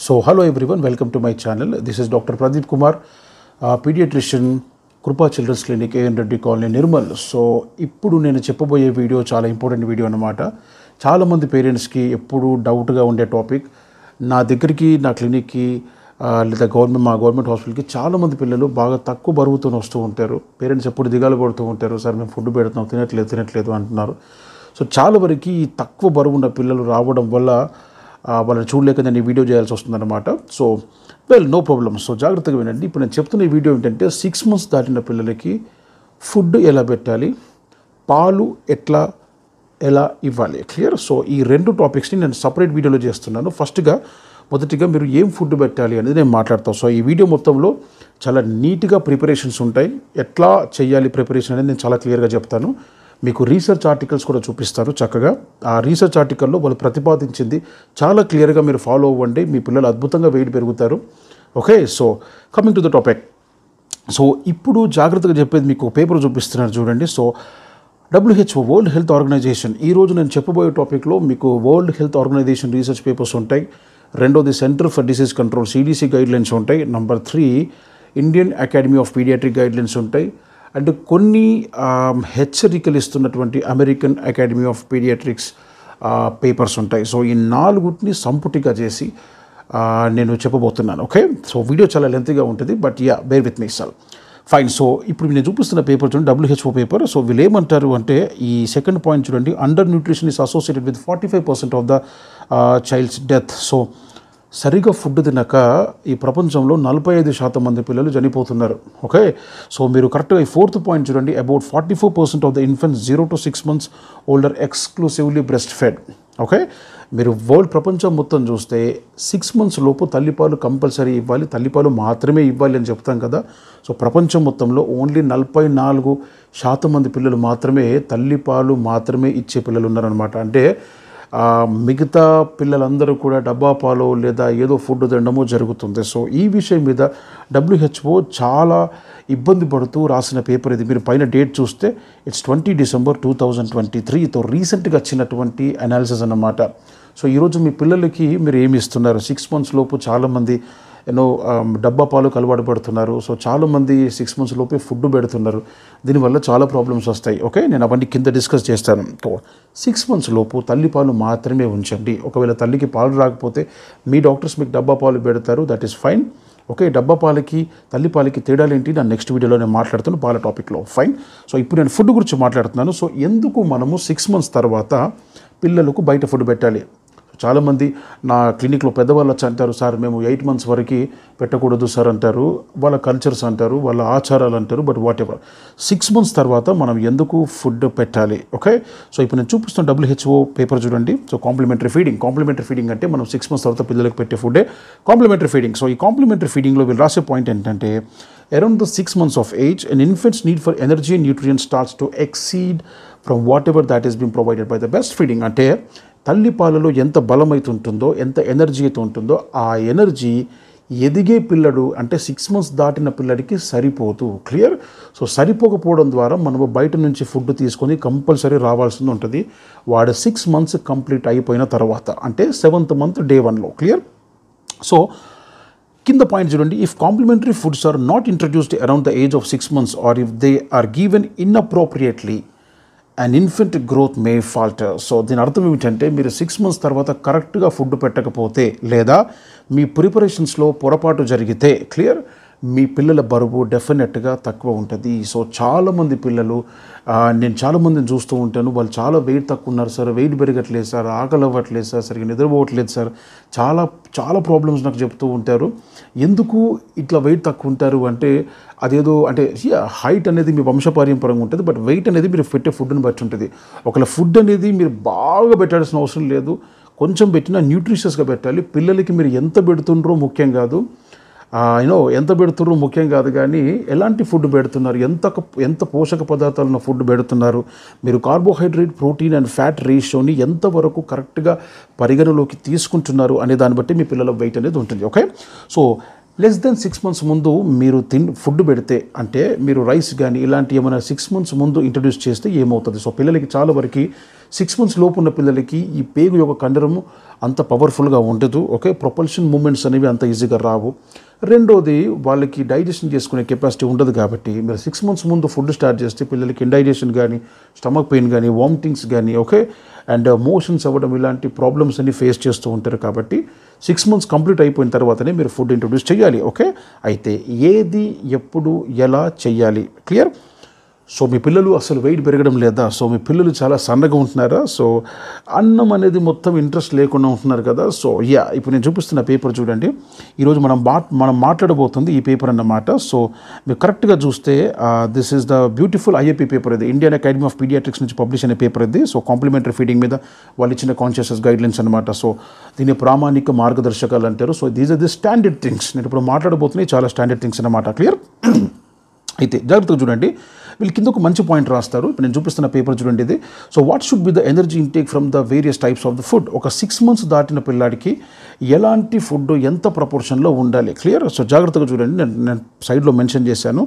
So hello everyone, welcome to my channel. This is Dr. Pradeep Kumar, pediatrician, Krupa Children's Clinic, A.N. Reddy Colony, Nirmal. So ఇప్పుడు నేను చెప్పబోయే video చాలా important video అన్నమాట. చాలామంది పేరెంట్స్కి ఎప్పుడు డౌట్గా ఉండే టాపిక్. నా దగ్గరికి నా క్లినిక్కి లేదా మా గవర్నమెంట్ హాస్పిటల్కి చాలామంది పిల్లలు బాగా తక్కువ బరువుతో వస్తూ ఉంటారు. పేరెంట్స్ ఎప్పుడు దిగాలు పడుతూ ఉంటారు, సార్ మేము ఫుడ్ పెడుతున్నాం తినట్లేదు అంటున్నారు. సో చాలా వరకు ఈ తక్కువ బరువు ఉన్న పిల్లలు రావడం వల్ల వాళ్ళని చూడలేక నేను ఈ వీడియో చేయాల్సి వస్తుందన్నమాట. So no problem. సో జాగ్రత్తగా వినండి. ఇప్పుడు నేను చెప్తున్న ఈ వీడియో ఏంటంటే 6 months దాటిన పిల్లలకి ఫుడ్ ఎలా పెట్టాలి, పాలు ఎలా ఇవ్వాలి, క్లియర్. సో ఈ రెండు టాపిక్స్ని నేను సపరేట్ వీడియోలో చేస్తున్నాను. మొదటిగా మీరు ఏం ఫుడ్ పెట్టాలి అనేది నేను మాట్లాడతాను. సో ఈ వీడియో మొత్తంలో చాలా నీట్గా ప్రిపరేషన్స్ ఉంటాయి. ఎట్లా చేయాలి ప్రిపరేషన్ అనేది నేను చాలా క్లియర్గా చెప్తాను. మీకు రీసెర్చ్ ఆర్టికల్స్ కూడా చూపిస్తారు చక్కగా. ఆ రీసెర్చ్ ఆర్టికల్లో వాళ్ళు ప్రతిపాదించింది చాలా క్లియర్గా మీరు ఫాలో అవ్వండి. మీ పిల్లలు అద్భుతంగా వెయిట్ పెరుగుతారు. Okay, so coming to the topic. So ఇప్పుడు జాగ్రత్తగా చెప్పేది మీకు పేపర్ చూపిస్తున్నాను చూడండి. So WHO world health organisation, ఈరోజు నేను చెప్పబోయే టాపిక్లో మీకు world health organisation research papers ఉంటాయి. రెండోది centre for disease control CDC guidelines ఉంటాయి. Number 3 Indian academy of pediatric guidelines ఉంటాయి. అండ్ కొన్ని హెచ్చరికలు ఇస్తున్నటువంటి American academy of pediatrics papers ఉంటాయి. సో ఈ 4 సంపుటిగా చేసి నేను చెప్పబోతున్నాను. ఓకే, సో వీడియో చాలా లెంతీగా ఉంటుంది, but bear with myself. Fine. So ఇప్పుడు నేను చూపిస్తున్న పేపర్ చూడండి, WHO పేపర్. సో వీళ్ళు ఏమంటారు అంటే ఈ సెకండ్ పాయింట్ చూడండి, under nutrition is associated with 45% of the childs death. So సరిగా ఫుడ్ తినక ఈ ప్రపంచంలో 45% మంది పిల్లలు చనిపోతున్నారు. ఓకే, సో మీరు కరెక్ట్గా ఈ 4th పాయింట్ చూడండి, about 44% of the infants 0 to 6 months older exclusively breast fed. Okay, మీరు వరల్డ్ ప్రపంచం మొత్తం చూస్తే 6 months లోపు తల్లిపాలు కంపల్సరీ ఇవ్వాలి, తల్లిపాలు మాత్రమే ఇవ్వాలి అని చెప్తాం కదా. సో ప్రపంచం మొత్తంలో ఓన్లీ 44% మంది పిల్లలు మాత్రమే తల్లిపాలు మాత్రమే ఇచ్చే పిల్లలు ఉన్నారనమాట. అంటే మిగతా పిల్లలందరూ కూడా డబ్బా పాలు లేదా ఏదో ఫుడ్ తినడమో జరుగుతుంది. సో ఈ విషయం మీద WHO చాలా ఇబ్బంది పడుతూ రాసిన పేపర్ ఇది. మీరు పైన డేట్ చూస్తే ఇట్స్ 20 December 2023తో రీసెంట్గా వచ్చినటువంటి అనాలిసిస్ అన్నమాట. సో ఈరోజు మీ పిల్లలకి మీరు ఏమి ఇస్తున్నారు? 6 months లోపు చాలామంది డబ్బా పాలు అలవాటు పడుతున్నారు. సో చాలామంది 6 months లోపే ఫుడ్ పెడుతున్నారు. దీనివల్ల చాలా ప్రాబ్లమ్స్ వస్తాయి. ఓకే, నేను అవన్నీ కింద డిస్కస్ చేస్తాను. 6 months లోపు తల్లిపాలు మాత్రమే ఉంచండి. ఒకవేళ తల్లికి పాలు రాకపోతే మీ డాక్టర్స్ మీకు డబ్బా పాలు పెడతారు, దట్ ఈస్ ఫైన్. ఓకే, డబ్బా పాలకి తల్లిపాలకి తేడాలు ఏంటి నా నెక్స్ట్ వీడియోలో నేను మాట్లాడుతాను పాల టాపిక్లో. ఫైన్. సో ఇప్పుడు నేను ఫుడ్ గురించి మాట్లాడుతున్నాను. సో ఎందుకు మనము 6 months తర్వాత పిల్లలకు బయట ఫుడ్ పెట్టాలి? చాలామంది నా క్లినిక్లో పెద్దవాళ్ళు వచ్చి అంటారు, సార్ మేము 8 months వరకు పెట్టకూడదు సార్ అంటారు. వాళ్ళ కల్చర్స్ అంటారు, వాళ్ళ ఆచారాలు అంటారు. బట్ వాట్ ఎవర్, 6 months తర్వాత మనం ఎందుకు ఫుడ్ పెట్టాలి? ఓకే, సో ఇప్పుడు నేను చూపిస్తున్న WHO పేపర్ చూడండి. సో కాంప్లిమెంటరీ ఫీడింగ్ అంటే మనం 6 months తర్వాత పిల్లలకు పెట్టే ఫుడ్డే కాంప్లిమెంటరీ ఫీడింగ్. సో ఈ కాంప్లిమెంటరీ ఫీడింగ్లో వీళ్ళు రాసే పాయింట్ ఏంటంటే around the 6 months of age an infant's need for energy and nutrients starts to exceed from whatever that is being provided by the breastfeeding. అంటే తల్లిపాలలో ఎంత బలం అయితే ఉంటుందో, ఎంత ఎనర్జీ అయితే ఉంటుందో, ఆ ఎనర్జీ ఎదిగే పిల్లడు అంటే 6 months దాటిన పిల్లడికి సరిపోదు. క్లియర్. సో సరిపోకపోవడం ద్వారా మనము బయట నుంచి ఫుడ్ తీసుకొని కంపల్సరీ రావాల్సింది ఉంటుంది వాడు 6 months కంప్లీట్ అయిపోయిన తర్వాత, అంటే 7th month day 1లో. క్లియర్. సో కింద పాయింట్ చూడండి, if complementary foods are not introduced around the age of 6 months or if they are given inappropriately and infant growth may falter. So దీని అర్థం ఏమిటంటే మీరు 6 months తర్వాత కరెక్ట్గా ఫుడ్ పెట్టకపోతే లేదా మీ ప్రిపరేషన్స్లో పొరపాటు జరిగితే, క్లియర్, మీ పిల్లల బరువు డెఫినెట్గా తక్కువ ఉంటుంది. సో చాలామంది పిల్లలు నేను చాలామందిని చూస్తూ ఉంటాను, వాళ్ళు చాలా వెయిట్ తక్కువ ఉన్నారు సార్, వెయిట్ పెరగట్లేదు సార్, ఆకలి అవ్వట్లేదు సార్, సరిగ్గా నిద్రపోవట్లేదు సార్, చాలా ప్రాబ్లమ్స్ నాకు చెప్తూ ఉంటారు. ఎందుకు ఇట్లా వెయిట్ తక్కువ ఉంటారు అంటే అదేదో అంటే హైట్ అనేది మీ వంశపారంపరంగా ఉంటుంది, బట్ వెయిట్ అనేది మీరు పెట్టే ఫుడ్ని బట్టి ఉంటుంది. ఒకవేళ ఫుడ్ అనేది మీరు బాగా పెట్టాల్సిన అవసరం లేదు, కొంచెం పెట్టినా న్యూట్రిషియస్గా పెట్టాలి. పిల్లలకి మీరు ఎంత పెడుతుండ్రో ముఖ్యం కాదు, ఎంత పెడుతున్నారు ముఖ్యం కాదు, కానీ ఎలాంటి ఫుడ్ పెడుతున్నారు, ఎంత పోషక పదార్థాలను ఫుడ్ పెడుతున్నారు, మీరు కార్బోహైడ్రేట్, ప్రోటీన్ అండ్ ఫ్యాట్ రేషియోని ఎంతవరకు కరెక్ట్గా పరిగణలోకి తీసుకుంటున్నారు అనే దాన్ని బట్టి మీ పిల్లల వెయిట్ అనేది ఉంటుంది. Okay, so less than 6 months ముందు మీరు ఫుడ్ పెడితే, అంటే మీరు రైస్ కానీ ఇలాంటి ఏమైనా 6 months ముందు ఇంట్రడ్యూస్ చేస్తే ఏమవుతుంది? సో పిల్లలకి చాలా వరకు 6 months లోపు ఉన్న పిల్లలకి ఈ పేగు యొక్క కండరము అంత పవర్ఫుల్గా ఉండదు. ఓకే, ప్రొపల్షన్ మూమెంట్స్ అనేవి అంత ఈజీగా రావు. రెండోది, వాళ్ళకి డైజెషన్ చేసుకునే కెపాసిటీ ఉండదు. కాబట్టి మీరు 6 months ముందు ఫుడ్ స్టార్ట్ చేస్తే పిల్లలకి ఇండైజెషన్ కానీ, స్టమక్ పెయిన్ కానీ, వామిటింగ్స్ కానీ, ఓకే, అండ్ మోషన్స్ అవ్వడం ఇలాంటి ప్రాబ్లమ్స్ అన్ని ఫేస్ చేస్తూ ఉంటారు. కాబట్టి 6 months కంప్లీట్ అయిపోయిన తర్వాతనే మీరు ఫుడ్ ఇంట్రొడ్యూస్ చేయాలి. ఓకే, అయితే ఏది, ఎప్పుడు, ఎలా చేయాలి? క్లియర్? సో మీ పిల్లలు అసలు వెయిట్ పెరగడం లేదా? సో మీ పిల్లలు చాలా సన్నగా ఉంటున్నారా? సో అన్నం అనేది మొత్తం ఇంట్రెస్ట్ లేకుండా ఉంటున్నారు కదా? సో ఇప్పుడు నేను చూపిస్తున్న పేపర్ చూడండి. ఈరోజు మనం మాట్లాడబోతుంది ఈ పేపర్ అన్నమాట. సో మీరు కరెక్ట్గా చూస్తే this is the beautiful IAP paper. ఇది ఇండియన్ అకాడమీ ఆఫ్ పీడియాట్రిక్స్ నుంచి పబ్లిష్ అయిన పేపర్ ఇది. సో కాంప్లిమెంటరీ ఫీడింగ్ మీద వాళ్ళు ఇచ్చిన కాన్షియస్ గైడ్లైన్స్ అనమాట. సో దీన్ని ప్రామాణిక మార్గదర్శకాలు అంటారు. So these are the standard things. నేను ఇప్పుడు మాట్లాడబోతున్నాయి చాలా స్టాండర్డ్ థింగ్స్ అనమాట. క్లియర్? అయితే జాగ్రత్తగా చూడండి. వీళ్ళు కింద ఒక మంచి పాయింట్ రాస్తారు. ఇప్పుడు నేను చూపిస్తున్న పేపర్ చూడండి ఇది. So what should be the energy intake from the various types of the food? ఒక 6 months దాటిన పిల్లాడికి ఎలాంటి ఫుడ్ ఎంత ప్రపోర్షన్లో ఉండాలి? క్లియర్? సో జాగ్రత్తగా చూడండి. నేను సైడ్లో మెన్షన్ చేశాను.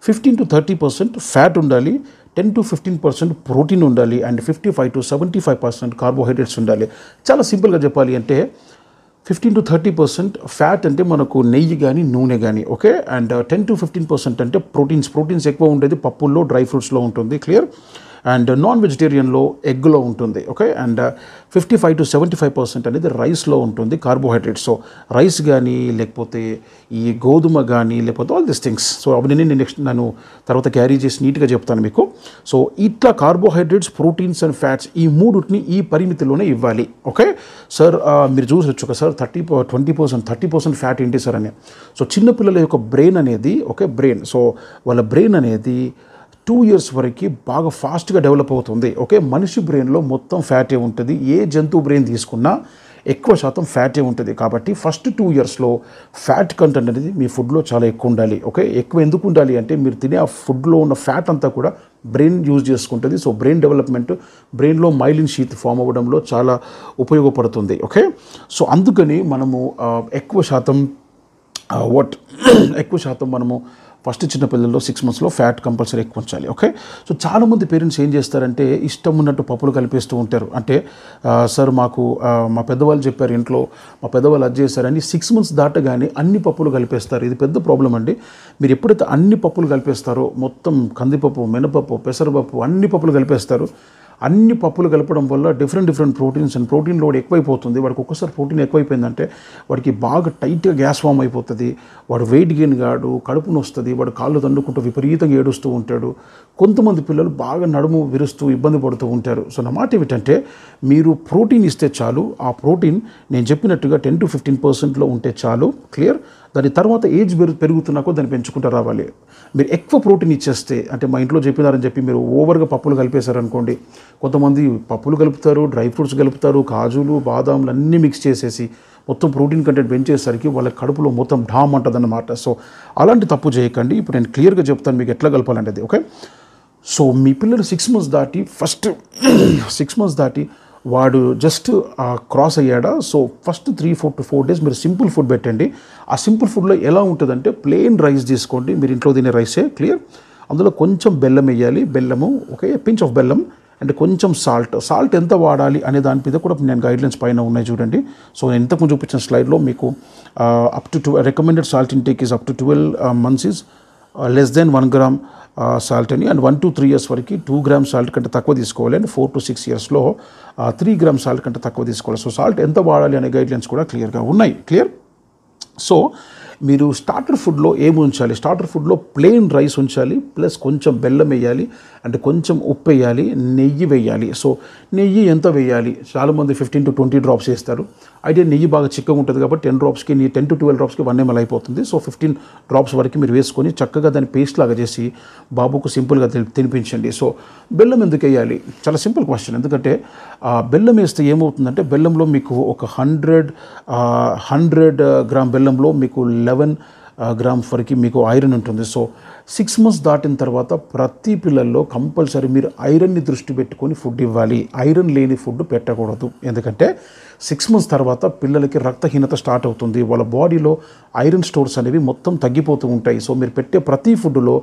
15 to 30% ఫ్యాట్ ఉండాలి, 10 to 15% ప్రోటీన్ ఉండాలి, అండ్ 55 to 75% కార్బోహైడ్రేట్స్ ఉండాలి. చాలా సింపుల్గా చెప్పాలి అంటే 15 to 30% ఫ్యాట్ అంటే మనకు నెయ్యి కానీ, నూనె కానీ, ఓకే, అండ్ 10 to 15% అంటే ప్రోటీన్స్ ఎక్కువ ఉండేది పప్పుల్లో, డ్రై ఫ్రూట్స్లో ఉంటుంది. క్లియర్? అండ్ నాన్ వెజిటేరియన్లో ఎగ్లో ఉంటుంది. ఓకే, అండ్ 55 to 75% అనేది రైస్లో ఉంటుంది, కార్బోహైడ్రేట్స్. సో రైస్ కానీ, లేకపోతే ఈ గోధుమ కానీ, లేకపోతే ఆల్ దిస్ థింగ్స్. సో అవన్నీ నేను తర్వాత క్యారీ చేసి నీట్గా చెప్తాను మీకు. సో ఇట్లా కార్బోహైడ్రేట్స్, ప్రోటీన్స్ అండ్ ఫ్యాట్స్ ఈ మూడుని ఈ పరిమితిలోనే ఇవ్వాలి. ఓకే సార్, మీరు చూసొచ్చు కదా సార్, 30% ఫ్యాట్ ఏంటి సార్ అని. సో చిన్నపిల్లల యొక్క బ్రెయిన్ అనేది, ఓకే, సో వాళ్ళ బ్రెయిన్ అనేది 2 years వరకు బాగా ఫాస్ట్గా డెవలప్ అవుతుంది. ఓకే, మనిషి బ్రెయిన్లో మొత్తం ఫ్యాటే ఉంటుంది. ఏ జంతువు బ్రెయిన్ తీసుకున్నా ఎక్కువ శాతం ఫ్యాటే ఉంటుంది. కాబట్టి ఫస్ట్ 2 yearsలో ఫ్యాట్ కంటెంట్ అనేది మీ ఫుడ్లో చాలా ఎక్కువ ఉండాలి. ఓకే, ఎక్కువ ఎందుకు ఉండాలి అంటే మీరు తినే ఆ ఫుడ్లో ఉన్న ఫ్యాట్ అంతా కూడా బ్రెయిన్ యూజ్ చేసుకుంటుంది. సో బ్రెయిన్ డెవలప్మెంట్, బ్రెయిన్లో మైలిన్ షీత్ ఫామ్ అవ్వడంలో చాలా ఉపయోగపడుతుంది. ఓకే, సో అందుకని మనము ఎక్కువ శాతం మనము ఫస్ట్ చిన్నపిల్లల్లో 6 monthsలో ఫ్యాట్ కంపల్సరీ ఎక్కువ ఉంచాలి. ఓకే, సో చాలామంది పేరెంట్స్ ఏం చేస్తారంటే ఇష్టం ఉన్నట్టు పప్పులు కలిపేస్తూ ఉంటారు. అంటే సార్ మాకు మా పెద్దవాళ్ళు చెప్పారు, ఇంట్లో మా పెద్దవాళ్ళు అది చేశారని 6 months దాటగానే అన్ని పప్పులు కలిపేస్తారు. ఇది పెద్ద ప్రాబ్లం అండి. మీరు ఎప్పుడైతే అన్ని పప్పులు కలిపేస్తారో, మొత్తం కందిపప్పు, మినపప్పు, పెసరపప్పు, అన్ని పప్పులు కలిపేస్తారు. అన్ని పప్పులు కలపడం వల్ల different proteins and protein load ఎక్కువైపోతుంది. వాడికి ఒక్కసారి ప్రోటీన్ ఎక్కువైపోయిందంటే వాడికి బాగా టైట్గా గ్యాస్ ఫామ్ అయిపోతుంది. వాడు వెయిట్ గెయిన్ కాడు, కడుపును వస్తుంది, వాడు కాళ్ళు దండుకుంటూ విపరీతంగా ఏడుస్తూ ఉంటాడు. కొంతమంది పిల్లలు బాగా నడుము విరుస్తూ ఇబ్బంది పడుతూ ఉంటారు. సో నా మాట ఏమిటంటే మీరు ప్రోటీన్ ఇస్తే చాలు. ఆ ప్రోటీన్ నేను చెప్పినట్టుగా 10 to 15%లో ఉంటే చాలు. క్లియర్? దాని తర్వాత ఏజ్ పెరుగుతున్నాకో దాన్ని పెంచుకుంటూ రావాలి. మీరు ఎక్కువ ప్రోటీన్ ఇచ్చేస్తే, అంటే మా ఇంట్లో చెప్పినారని చెప్పి మీరు ఓవర్గా పప్పులు కలిపేశారనుకోండి, కొంతమంది పప్పులు కలుపుతారు, డ్రై ఫ్రూట్స్ కలుపుతారు, కాజులు, బాదాములు అన్నీ మిక్స్ చేసేసి మొత్తం ప్రోటీన్ కంటెంట్ పెంచేసరికి వాళ్ళ కడుపులో మొత్తం ఢామ్ అంటుందన్నమాట. సో అలాంటి తప్పు చేయకండి. ఇప్పుడు నేను క్లియర్గా చెప్తాను మీకు ఎట్లా కలపాలంటే. ఓకే, సో మీ పిల్లలు 6 months దాటి ఫస్ట్ 6 months దాటి వాడు జస్ట్ క్రాస్ అయ్యాడా, సో ఫస్ట్ 3 to 4 days మీరు సింపుల్ ఫుడ్ పెట్టండి. ఆ సింపుల్ ఫుడ్లో ఎలా ఉంటుందంటే ప్లెయిన్ రైస్ తీసుకోండి, మీరు ఇంట్లో తినే రైసే. క్లియర్? అందులో కొంచెం బెల్లం వేయాలి, బెల్లము, ఓకే, పించ్ ఆఫ్ బెల్లం, అండ్ కొంచెం సాల్ట్ ఎంత వాడాలి అనే దాని మీద కూడా నేను గైడ్లైన్స్ పైన ఉన్నాయి చూడండి. సో నేను ఇంతకు చూపించిన స్లైడ్లో మీకు up to recommended salt intake is up to 12 months is less than 1 gram salt అని, అండ్ 1 to 3 years వరకు 2 grams సాల్ట్ కంటే తక్కువ తీసుకోవాలి, అండ్ 4 to 6 yearsలో 3 grams సాల్ట్ కంటే తక్కువ తీసుకోవాలి. సో సాల్ట్ ఎంత వాడాలి అనే గైడ్లైన్స్ కూడా క్లియర్గా ఉన్నాయి. క్లియర్? సో మీరు స్టార్టర్ ఫుడ్లో ఏమి ఉంచాలి? స్టార్టర్ ఫుడ్లో ప్లెయిన్ రైస్ ఉంచాలి, ప్లస్ కొంచెం బెల్లం వేయాలి, అంటే కొంచెం ఉప్పు వేయాలి, నెయ్యి వేయాలి. సో నెయ్యి ఎంత వేయాలి? చాలామంది 15 to 20 drops వేస్తారు. అయితే నెయ్యి బాగా చిక్కగా ఉంటుంది కాబట్టి 10 dropsకి 10 to 12 dropsకి 1 ml అయిపోతుంది. సో 15 drops వరకు మీరు వేసుకొని చక్కగా దాన్ని పేస్ట్ లాగా చేసి బాబుకు సింపుల్గా తినిపించండి. సో బెల్లం ఎందుకు వేయాలి? చాలా సింపుల్ క్వశ్చన్. ఎందుకంటే బెల్లం వేస్తే ఏమవుతుందంటే బెల్లంలో మీకు ఒక 100 gram బెల్లంలో మీకు 11 grams వరకు మీకు ఐరన్ ఉంటుంది. సో 6 months దాటిన తర్వాత ప్రతి పిల్లల్లో కంపల్సరీ మీరు ఐరన్ని దృష్టి పెట్టుకొని ఫుడ్ ఇవ్వాలి. ఐరన్ లేని ఫుడ్ పెట్టకూడదు. ఎందుకంటే 6 months తర్వాత పిల్లలకి రక్తహీనత స్టార్ట్ అవుతుంది, వాళ్ళ బాడీలో ఐరన్ స్టోర్స్ అనేవి మొత్తం తగ్గిపోతూ ఉంటాయి. సో మీరు పెట్టే ప్రతి ఫుడ్లో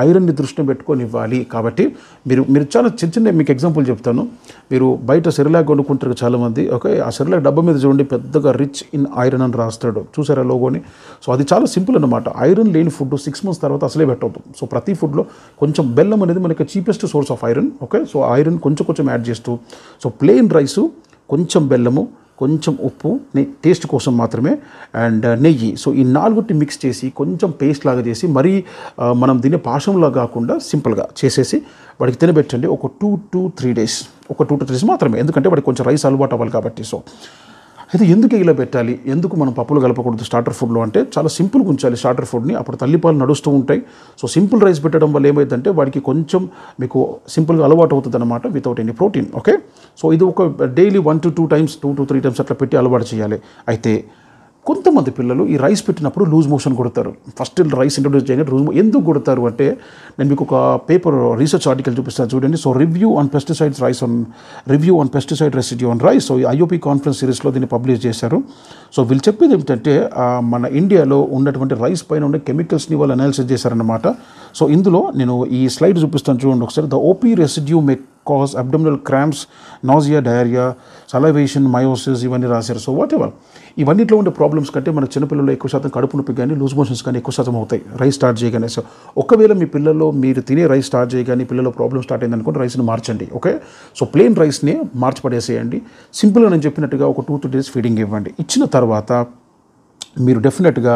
ఐరన్ని దృష్టిని పెట్టుకొని ఇవ్వాలి. కాబట్టి మీరు చాలా చిన్న మీకు ఎగ్జాంపుల్ చెప్తాను. మీరు బయట సెరిలాక్ కొనుక్కుంటారు చాలామంది, ఓకే, ఆ సెరిలాక్ డబ్బా మీద చూడండి పెద్దగా రిచ్ ఇన్ ఐరన్ అని రాస్తాడు, చూసారా లోగోని. సో అది చాలా సింపుల్ అన్నమాట. ఐరన్ లేని ఫుడ్ 6 months తర్వాత అసలే పెట్టవద్దు. సో ప్రతి ఫుడ్లో కొంచెం బెల్లం అనేది మనకి cheapest source of iron, okay. So iron కొంచెం యాడ్ చేస్తూ, సో ప్లెయిన్ రైసు, కొంచెం బెల్లము, కొంచెం ఉప్పు, టేస్ట్ కోసం మాత్రమే, అండ్ నెయ్యి. సో ఈ 4 మిక్స్ చేసి కొంచెం పేస్ట్ లాగా చేసి, మరీ మనం దీన్ని పాశంలా కాకుండా సింపుల్గా చేసేసి వాడికి తినబెట్టండి. ఒక 2 to 3 days, ఒక 2 to 3 days మాత్రమే, ఎందుకంటే వాడికి కొంచెం రైస్ అలవాటు అవ్వాలి కాబట్టి. సో అయితే ఎందుకు ఇలా పెట్టాలి, ఎందుకు మనం పప్పులు కలపకూడదు స్టార్టర్ ఫుడ్లో అంటే, చాలా సింపుల్గా ఉంచాలి స్టార్టర్ ఫుడ్ని, అప్పుడు తల్లిపాలు నడుస్తూ ఉంటాయి. సో సింపుల్ రైస్ పెట్టడం వల్ల ఏమైందంటే వాడికి కొంచెం మీకు సింపుల్గా అలవాటు అవుతుంది అనమాట, without any protein, okay. So ఇది ఒక daily 1 to 2 times, 2 to 3 times అట్లా పెట్టి అలవాటు చేయాలి. అయితే కొంతమంది పిల్లలు ఈ రైస్ పెట్టినప్పుడు లూజ్ మోషన్ కొడతారు. ఫస్ట్ రైస్ ఇంట్రొడ్యూస్ చేయగానే ఎందుకు కొడతారు అంటే, నేను మీకు ఒక పేపర్ రీసెర్చ్ ఆర్టికల్ చూపిస్తాను చూడండి. So review on pesticide residue on rice. So ఈ ఐఓపీ కాన్ఫరెన్స్ సిరీస్లో దీన్ని పబ్లిష్ చేశారు. సో వీళ్ళు చెప్పేది ఏమిటంటే, మన ఇండియాలో ఉన్నటువంటి రైస్ పైన ఉండే కెమికల్స్ని వాళ్ళు అనాలిసిస్ చేశారన్నమాట. సో ఇందులో నేను ఈ స్లైడ్ చూపిస్తాను చూడండి ఒకసారి. The OP residue may cause abdominal cramps, nausea, diarrhoea, salivation, miosis ఇవన్నీ రాశారు. సో వాట్ ఎవర్ ఇవన్నిట్లో ఉండే ప్రాబ్లమ్స్ కంటే మన చిన్నపిల్లల్లో ఎక్కువ శాతం కడుపు నొప్పి కానీ లూజ్ మోషన్స్ కానీ ఎక్కువ శాతం అవుతాయి రైస్ స్టార్ట్ చేయగానే. సో ఒకవేళ మీ పిల్లల్లో మీరు తినే రైస్ స్టార్ట్ చేయగానే పిల్లల్లో ప్రాబ్లమ్ స్టార్ట్ అయింది అనుకోండి, రైస్ని మార్చండి, ఓకే. సో ప్లెయిన్ రైస్ని మార్చి పడేసేయండి. సింపుల్గా నేను చెప్పినట్టుగా ఒక 2 to 3 days ఫీడింగ్ ఇవ్వండి. ఇచ్చిన తర్వాత మీరు డెఫినెట్గా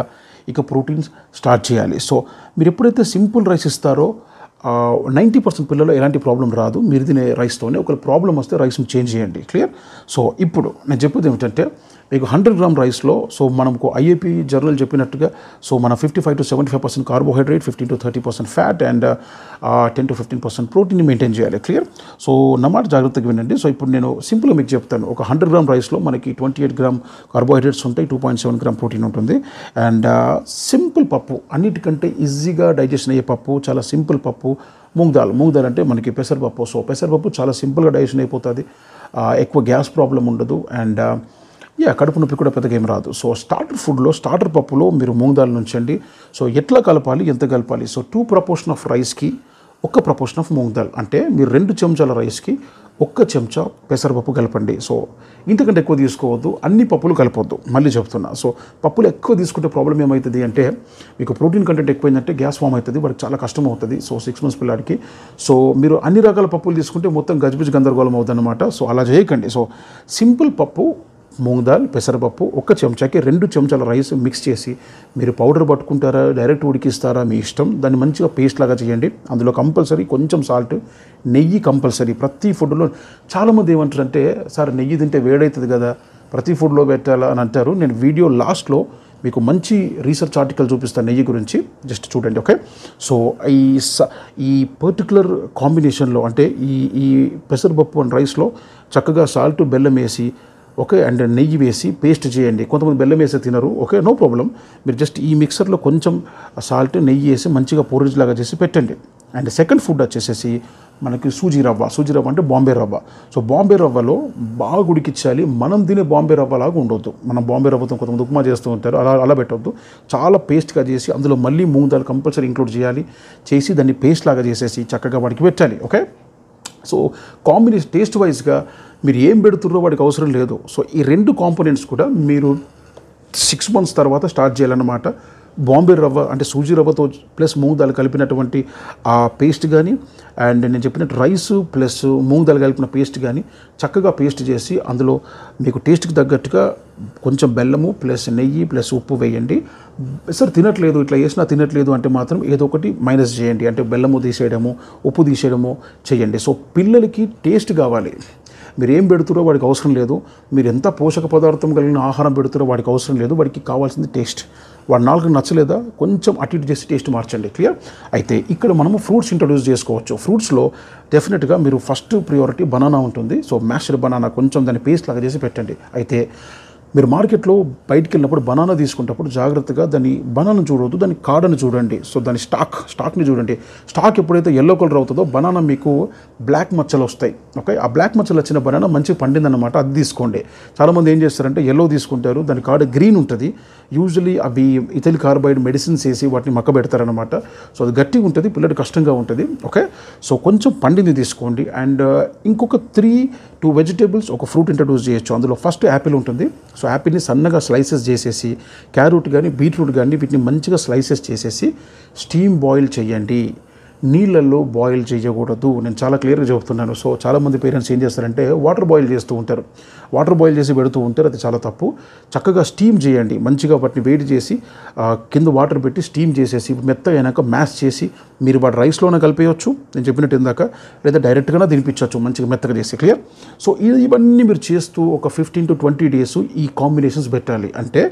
ఇక ప్రోటీన్స్ స్టార్ట్ చేయాలి. సో మీరు ఎప్పుడైతే సింపుల్ రైస్ ఇస్తారో 90% పిల్లల్లో ఎలాంటి ప్రాబ్లం రాదు మీరు తినే రైస్తోనే. ఒకవేళ ప్రాబ్లం వస్తే రైస్ని చేంజ్ చేయండి, క్లియర్. సో ఇప్పుడు నేను చెప్పేది ఏమిటంటే, మీకు 100 grams రైస్లో, సో మనకు ఐఏపీ జర్నల్ చెప్పినట్టుగా, సో మన 55 to 75% carbohydrate, 15 to 30% fat, and 10 to 15% protein maintain చేయాలి, క్లియర్. సో నమాట జాగ్రత్తగా వినండి. సో ఇప్పుడు నేను సింపుల్గా మీకు చెప్తాను. ఒక 100 grams రైస్లో మనకి 28 grams కార్బోహైడ్రేట్స్ ఉంటాయి, 2.7 grams ప్రోటీన్ ఉంటుంది, అండ్ సింపుల్ పప్పు, అన్నిటికంటే ఈజీగా డైజెషన్ అయ్యే పప్పు, చాలా సింపుల్ పప్పు మూంగ్ దాల్ అంటే మనకి పెసరపప్పు. సో పెసరపప్పు చాలా సింపుల్గా డైజెషన్ అయిపోతుంది, ఎక్కువ గ్యాస్ ప్రాబ్లం ఉండదు, అండ్ కడుపు నొప్పి కూడా పెద్దగా ఏం రాదు. సో స్టార్టర్ పప్పులో మీరు మూంగ్ దాల్ నుంచండి. సో ఎట్లా కలపాలి, ఎంత కలపాలి? సో 2 proportion ఆఫ్ రైస్కి 1 proportion ఆఫ్ మూంగ్ దాల్, అంటే మీరు 2 చెంచాల రైస్కి 1 చెంచా పెసరపప్పు కలపండి. సో ఇంతకంటే ఎక్కువ తీసుకోవద్దు, అన్ని పప్పులు కలపొద్దు, మళ్ళీ చెప్తున్నా. సో పప్పులు ఎక్కువ తీసుకుంటే ప్రాబ్లం ఏమవుతుంది అంటే, మీకు ప్రోటీన్ కంటెంట్ ఎక్కువైందంటే గ్యాస్ ఫామ్ అవుతుంది, వాడికి చాలా కష్టం అవుతుంది. సో 6 months పిల్లాడికి. సో మీరు అన్ని రకాల పప్పులు తీసుకుంటే మొత్తం గజిబిజి గందరగోళం అవుతుంది అనమాట. సో అలా చేయకండి. సో సింపుల్ పప్పు, మూంగ్ దాల్, పెసరపప్పు 1 చెంచాకి 2 చెంచాల రైస్ మిక్స్ చేసి, మీరు పౌడర్ పట్టుకుంటారా, డైరెక్ట్ ఉడికిస్తారా మీ ఇష్టం. దాన్ని మంచిగా పేస్ట్ లాగా చేయండి. అందులో కంపల్సరీ కొంచెం సాల్ట్, నెయ్యి కంపల్సరీ ప్రతి ఫుడ్లో. చాలామంది ఏమంటారంటే, సార్ నెయ్యి తింటే వేడవుతుంది కదా, ప్రతి ఫుడ్లో పెట్టాలా అని అంటారు. నేను వీడియో లాస్ట్లో మీకు మంచి రీసెర్చ్ ఆర్టికల్ చూపిస్తాను నెయ్యి గురించి, జస్ట్ చూడండి, ఓకే. సో ఈ పర్టికులర్ కాంబినేషన్లో, అంటే ఈ పెసరపప్పు అండ్ రైస్లో చక్కగా సాల్ట్, బెల్లం వేసి, ఓకే, అండ్ నెయ్యి వేసి పేస్ట్ చేయండి. కొంతమంది బెల్లం వేసి తినరు, ఓకే, నో ప్రాబ్లం. మీరు జస్ట్ ఈ మిక్సర్లో కొంచెం సాల్ట్, నెయ్యి వేసి మంచిగా పోరిజ్ లాగా చేసి పెట్టండి. అండ్ సెకండ్ ఫుడ్ వచ్చేసేసి మనకి సూజీ రవ్వ అంటే బాంబే రవ్వ. సో బాంబే రవ్వలో బాగా ఉడికించాలి. మనం తినే బాంబే రవ్వ లాగా ఉండొద్దు. మనం బాంబే రవ్వతో కొంతమంది ఉప్మా చేస్తూ ఉంటారు, అలా పెట్టొద్దు. చాలా పేస్ట్గా చేసి అందులో మళ్ళీ మూంగ్ దాల్ కంపల్సరీ ఇంక్లూడ్ చేసి దాన్ని పేస్ట్ లాగా చేసేసి చక్కగా వాడికి పెట్టాలి, ఓకే. సో కాంబినేషన్ టేస్ట్ వైజ్గా మీరు ఏం పెడుతుర్రో వాడికి అవసరం లేదు. సో ఈ 2 కాంపోనెంట్స్ కూడా మీరు 6 months తర్వాత స్టార్ట్ చేయాలన్నమాట. బాంబే రవ్వ అంటే సూజీ రవ్వతో ప్లస్ మూంగ్ దాల్ కలిపినటువంటి ఆ పేస్ట్ కానీ, అండ్ నేను చెప్పినట్టు రైస్ ప్లస్ మూంగ్ దాల్ కలిపిన పేస్ట్ కానీ చక్కగా పేస్ట్ చేసి, అందులో మీకు టేస్ట్కి తగ్గట్టుగా కొంచెం బెల్లము ప్లస్ నెయ్యి ప్లస్ ఉప్పు వేయండి. సార్ తినట్లేదు, ఇట్లా వేసినా తినట్లేదు అంటే మాత్రం ఏదో ఒకటి మైనస్ చేయండి, అంటే బెల్లము తీసేయడము, ఉప్పు తీసేయడము చేయండి. సో పిల్లలకి టేస్ట్ కావాలి. మీరు ఏం పెడుతురో వాడికి అవసరం లేదు, మీరు ఎంత పోషక పదార్థం కలిగిన ఆహారం పెడుతురో వాడికి అవసరం లేదు, వాడికి కావాల్సింది టేస్ట్. వాడి నాలుగు నచ్చలేదా కొంచెం అటు ఇటు చేసి టేస్ట్ మార్చండి, క్లియర్. అయితే ఇక్కడ మనము ఫ్రూట్స్ ఇంట్రొడ్యూస్ చేసుకోవచ్చు. ఫ్రూట్స్లో డెఫినెట్గా మీరు ఫస్ట్ ప్రియారిటీ బనానా ఉంటుంది. సో మ్యాష్డ్ బనానా కొంచెం దాన్ని పేస్ట్ లాగా చేసి పెట్టండి. అయితే మీరు మార్కెట్లో బయటికి వెళ్ళినప్పుడు బనానా తీసుకున్నప్పుడు జాగ్రత్తగా దాన్ని బనానా చూడవద్దు, దాని కాడని చూడండి. సో దాని స్టాక్ని చూడండి. స్టాక్ ఎప్పుడైతే ఎల్లో కలర్ అవుతుందో బనానా మీకు బ్లాక్ మచ్చలు వస్తాయి. ఓకే, ఆ బ్లాక్ మచ్చలు వచ్చిన బనానా మంచిగా పండిందన్నమాట, అది తీసుకోండి. చాలామంది ఏం చేస్తారంటే ఎల్లో తీసుకుంటారు, దాని కాడ గ్రీన్ ఉంటుంది. యూజువలీ అవి ఇథైల్ కార్బైడ్ మెడిసిన్స్ వేసి వాటిని మక్క పెడతారనమాట. సో అది గట్టిగా ఉంటుంది, పిల్లలు కష్టంగా ఉంటుంది. ఓకే, సో కొంచెం పండింది తీసుకోండి. అండ్ ఇంకొక 2 వెజిటేబుల్స్, ఒక ఫ్రూట్ ఇంట్రడ్యూస్ చేయొచ్చు. అందులో ఫస్ట్ యాపిల్ ఉంటుంది. సో యాపిల్ని సన్నగా స్లైసెస్ చేసేసి, క్యారెట్ కానీ బీట్రూట్ కానీ వీటిని మంచిగా స్లైసెస్ చేసేసి స్టీమ్ బాయిల్ చేయండి. నీళ్ళల్లో బాయిల్ చేయకూడదు, నేను చాలా క్లియర్గా చెబుతున్నాను. సో చాలామంది పేరెంట్స్ ఏం చేస్తారంటే వాటర్ బాయిల్ చేస్తూ ఉంటారు, వాటర్ బాయిల్ చేసి పెడుతూ ఉంటారు, అది చాలా తప్పు. చక్కగా స్టీమ్ చేయండి, మంచిగా వాటిని వేడి చేసి కింద వాటర్ పెట్టి స్టీమ్ చేసేసి మెత్తగా అయినాక మ్యాష్ చేసి మీరు వాటి రైస్లోనే కలిపేయచ్చు, నేను చెప్పినట్టు ఇందాక, లేదా డైరెక్ట్గానే తినిపించవచ్చు మంచిగా మెత్తగా చేసి. క్లియర్? సో ఇవన్నీ మీరు చేస్తూ ఒక 15 to 20 days ఈ కాంబినేషన్స్ పెట్టాలి. అంటే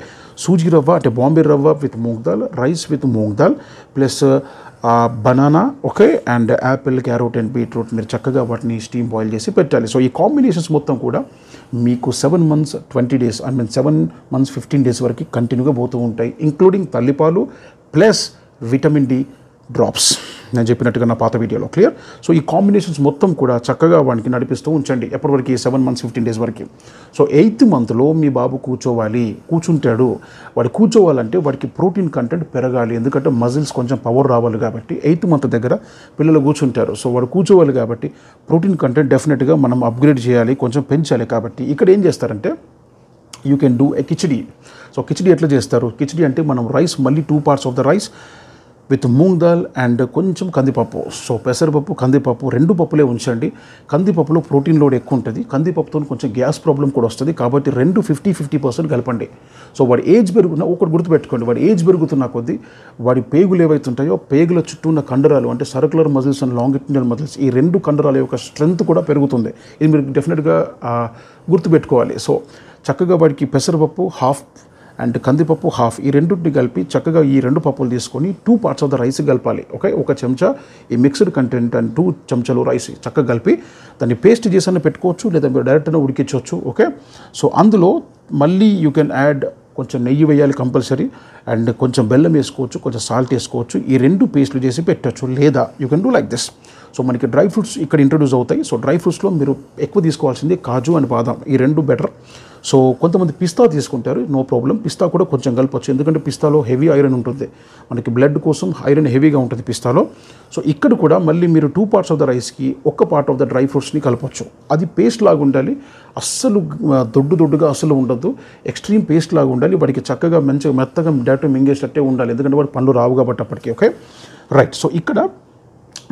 సూజీ రవ్వ, అంటే బాంబే రవ్వ with moong dal, rice with moong dal plus banana, okay, and Apple, carrot and beetroot మీరు చక్కగా వాటిని స్టీమ్ బాయిల్ చేసి పెట్టాలి. సో ఈ కాంబినేషన్స్ మొత్తం కూడా మీకు 7 months 20 days, 7 months 15 days వరకు కంటిన్యూగా పోతూ ఉంటాయి, ఇంక్లూడింగ్ తల్లిపాలు ప్లస్ విటమిన్ డి డ్రాప్స్, నేను చెప్పినట్టుగా నా పాత వీడియోలో. క్లియర్? సో ఈ కాంబినేషన్స్ మొత్తం కూడా చక్కగా వాడికి నడిపిస్తూ ఉంచండి. ఎప్పటివరకు? 7 months 15 days వరకు. సో 8th monthలో మీ బాబు కూర్చుంటాడు. వాడు కూర్చోవాలంటే వాడికి ప్రోటీన్ కంటెంట్ పెరగాలి, ఎందుకంటే మజిల్స్ కొంచెం పవర్ రావాలి కాబట్టి 8th month దగ్గర పిల్లలు కూర్చుంటారు. సో వాడు కూర్చోవాలి కాబట్టి ప్రోటీన్ కంటెంట్ డెఫినెట్గా మనం అప్గ్రేడ్ చేయాలి, కొంచెం పెంచాలి. కాబట్టి ఇక్కడ ఏం చేస్తారంటే you can do a khichdi. So khichdi ఎట్లా చేస్తారు? కిచిడి అంటే మనం రైస్ మళ్ళీ 2 parts of the rice with moong dal and కొంచెం కందిపప్పు. సో పెసరపప్పు, కందిపప్పు 2 పప్పులే ఉంచండి. కందిపప్పులో ప్రోటీన్ లోడ్ ఎక్కువ ఉంటుంది, కందిపప్పుతో కొంచెం గ్యాస్ ప్రాబ్లం కూడా వస్తుంది. కాబట్టి 2 50% కలపండి. సో వాడి ఏజ్ ఒకటి గుర్తుపెట్టుకోండి, వాడి ఏజ్ పెరుగుతున్న కొద్దీ వాడి పేగులు ఏవైతుంటాయో పేగుల చుట్టూ ఉన్న కండరాలు, అంటే circular muscles and longitudinal muscles, ఈ 2 కండరాల యొక్క స్ట్రెంత్ కూడా పెరుగుతుంది. ఇది మీరు డెఫినెట్గా గుర్తుపెట్టుకోవాలి. సో చక్కగా వాడికి పెసరపప్పు హాఫ్ అండ్ కందిపప్పు హాఫ్, ఈ రెండింటిని కలిపి చక్కగా ఈ 2 పప్పులు తీసుకొని 2 parts ఆఫ్ ద రైస్ కలపాలి. ఓకే, 1 చెంచా ఈ మిక్స్డ్ కంటెంట్ అండ్ 2 చెంచాలు రైస్ చక్కగా కలిపి దాన్ని పేస్ట్ చేసైనా పెట్టుకోవచ్చు, లేదా మీరు డైరెక్ట్గా ఉడికించవచ్చు. ఓకే, సో అందులో మళ్ళీ యూ కెన్ యాడ్ కొంచెం నెయ్యి వేయాలి కంపల్సరీ, అండ్ కొంచెం బెల్లం వేసుకోవచ్చు, కొంచెం సాల్ట్ వేసుకోవచ్చు. ఈ 2 పేస్ట్లు చేసి పెట్టచ్చు, లేదా you can do like this. So మనకి డ్రై ఫ్రూట్స్ ఇక్కడ ఇంట్రడ్యూస్ అవుతాయి. సో డ్రై ఫ్రూట్స్లో మీరు ఎక్కువ తీసుకోవాల్సింది కాజు అండ్ బాదాం, ఈ 2 బెటర్. సో కొంతమంది పిస్తా తీసుకుంటారు, నో ప్రాబ్లం, పిస్తా కూడా కొంచెం కలపచ్చు, ఎందుకంటే పిస్తాలో హెవీ ఐరన్ ఉంటుంది, మనకి బ్లడ్ కోసం ఐరన్ హెవీగా ఉంటుంది పిస్తాలో. సో ఇక్కడ కూడా మళ్ళీ మీరు 2 parts ఆఫ్ ద రైస్కి 1 part ఆఫ్ ద డ్రై ఫ్రూట్స్ని కలపచ్చు. అది పేస్ట్ లాగా ఉండాలి, అస్సలు దొడ్డుగా అస్సలు ఉండద్దు, ఎక్స్ట్రీమ్ పేస్ట్ లాగా ఉండాలి. వాడికి చక్కగా మంచిగా మెత్తగా డైరెక్ట్ మింగేసేటట్టే ఉండాలి, ఎందుకంటే వాడు పండ్లు రావు కాబట్టి అప్పటికి. Okay, right. సో ఇక్కడ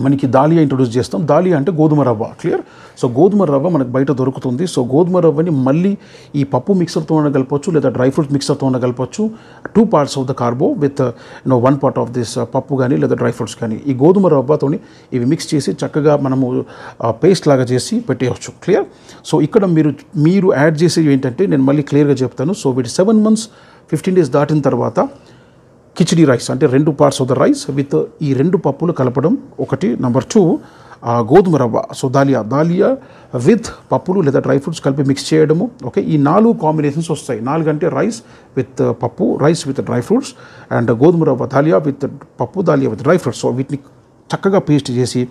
మనకి దాలియా ఇంట్రొడ్యూస్ చేస్తాం. దాలియా అంటే గోధుమ రవ్వ. క్లియర్? సో గోధుమ రవ్వ మనకు బయట దొరుకుతుంది. సో గోధుమ రవ్వని మళ్ళీ ఈ పప్పు మిక్సర్తో కలపచ్చు, లేదా డ్రై ఫ్రూట్ మిక్సర్తో కలపచ్చు. 2 parts of the carbo with 1 part of this పప్పు కానీ లేదా డ్రై ఫ్రూట్స్ కానీ, ఈ గోధుమ రవ్వతో ఇవి మిక్స్ చేసి చక్కగా మనము పేస్ట్ లాగా చేసి పెట్టేయచ్చు. క్లియర్? సో ఇక్కడ మీరు యాడ్ చేసేవి ఏంటంటే నేను మళ్ళీ క్లియర్గా చెప్తాను. సో వీటి 7 months 15 days దాటిన తర్వాత కిచిడి రైస్, అంటే 2 parts of the rice with ఈ 2 పప్పులు కలపడం ఒకటి. నెంబర్ 2 గోధుమ రవ్వ, సో దాలియా విత్ పప్పులు లేదా డ్రై ఫ్రూట్స్ కలిపి మిక్స్ చేయడము. ఓకే, ఈ 4 కాంబినేషన్స్ వస్తాయి. 4 అంటే రైస్ విత్ పప్పు, rice with dry fruits, and గోధుమ రవ్వ దాలియా విత్ పప్పు, dahlia with dry fruits. So వీటిని చక్కగా పేస్ట్ చేసి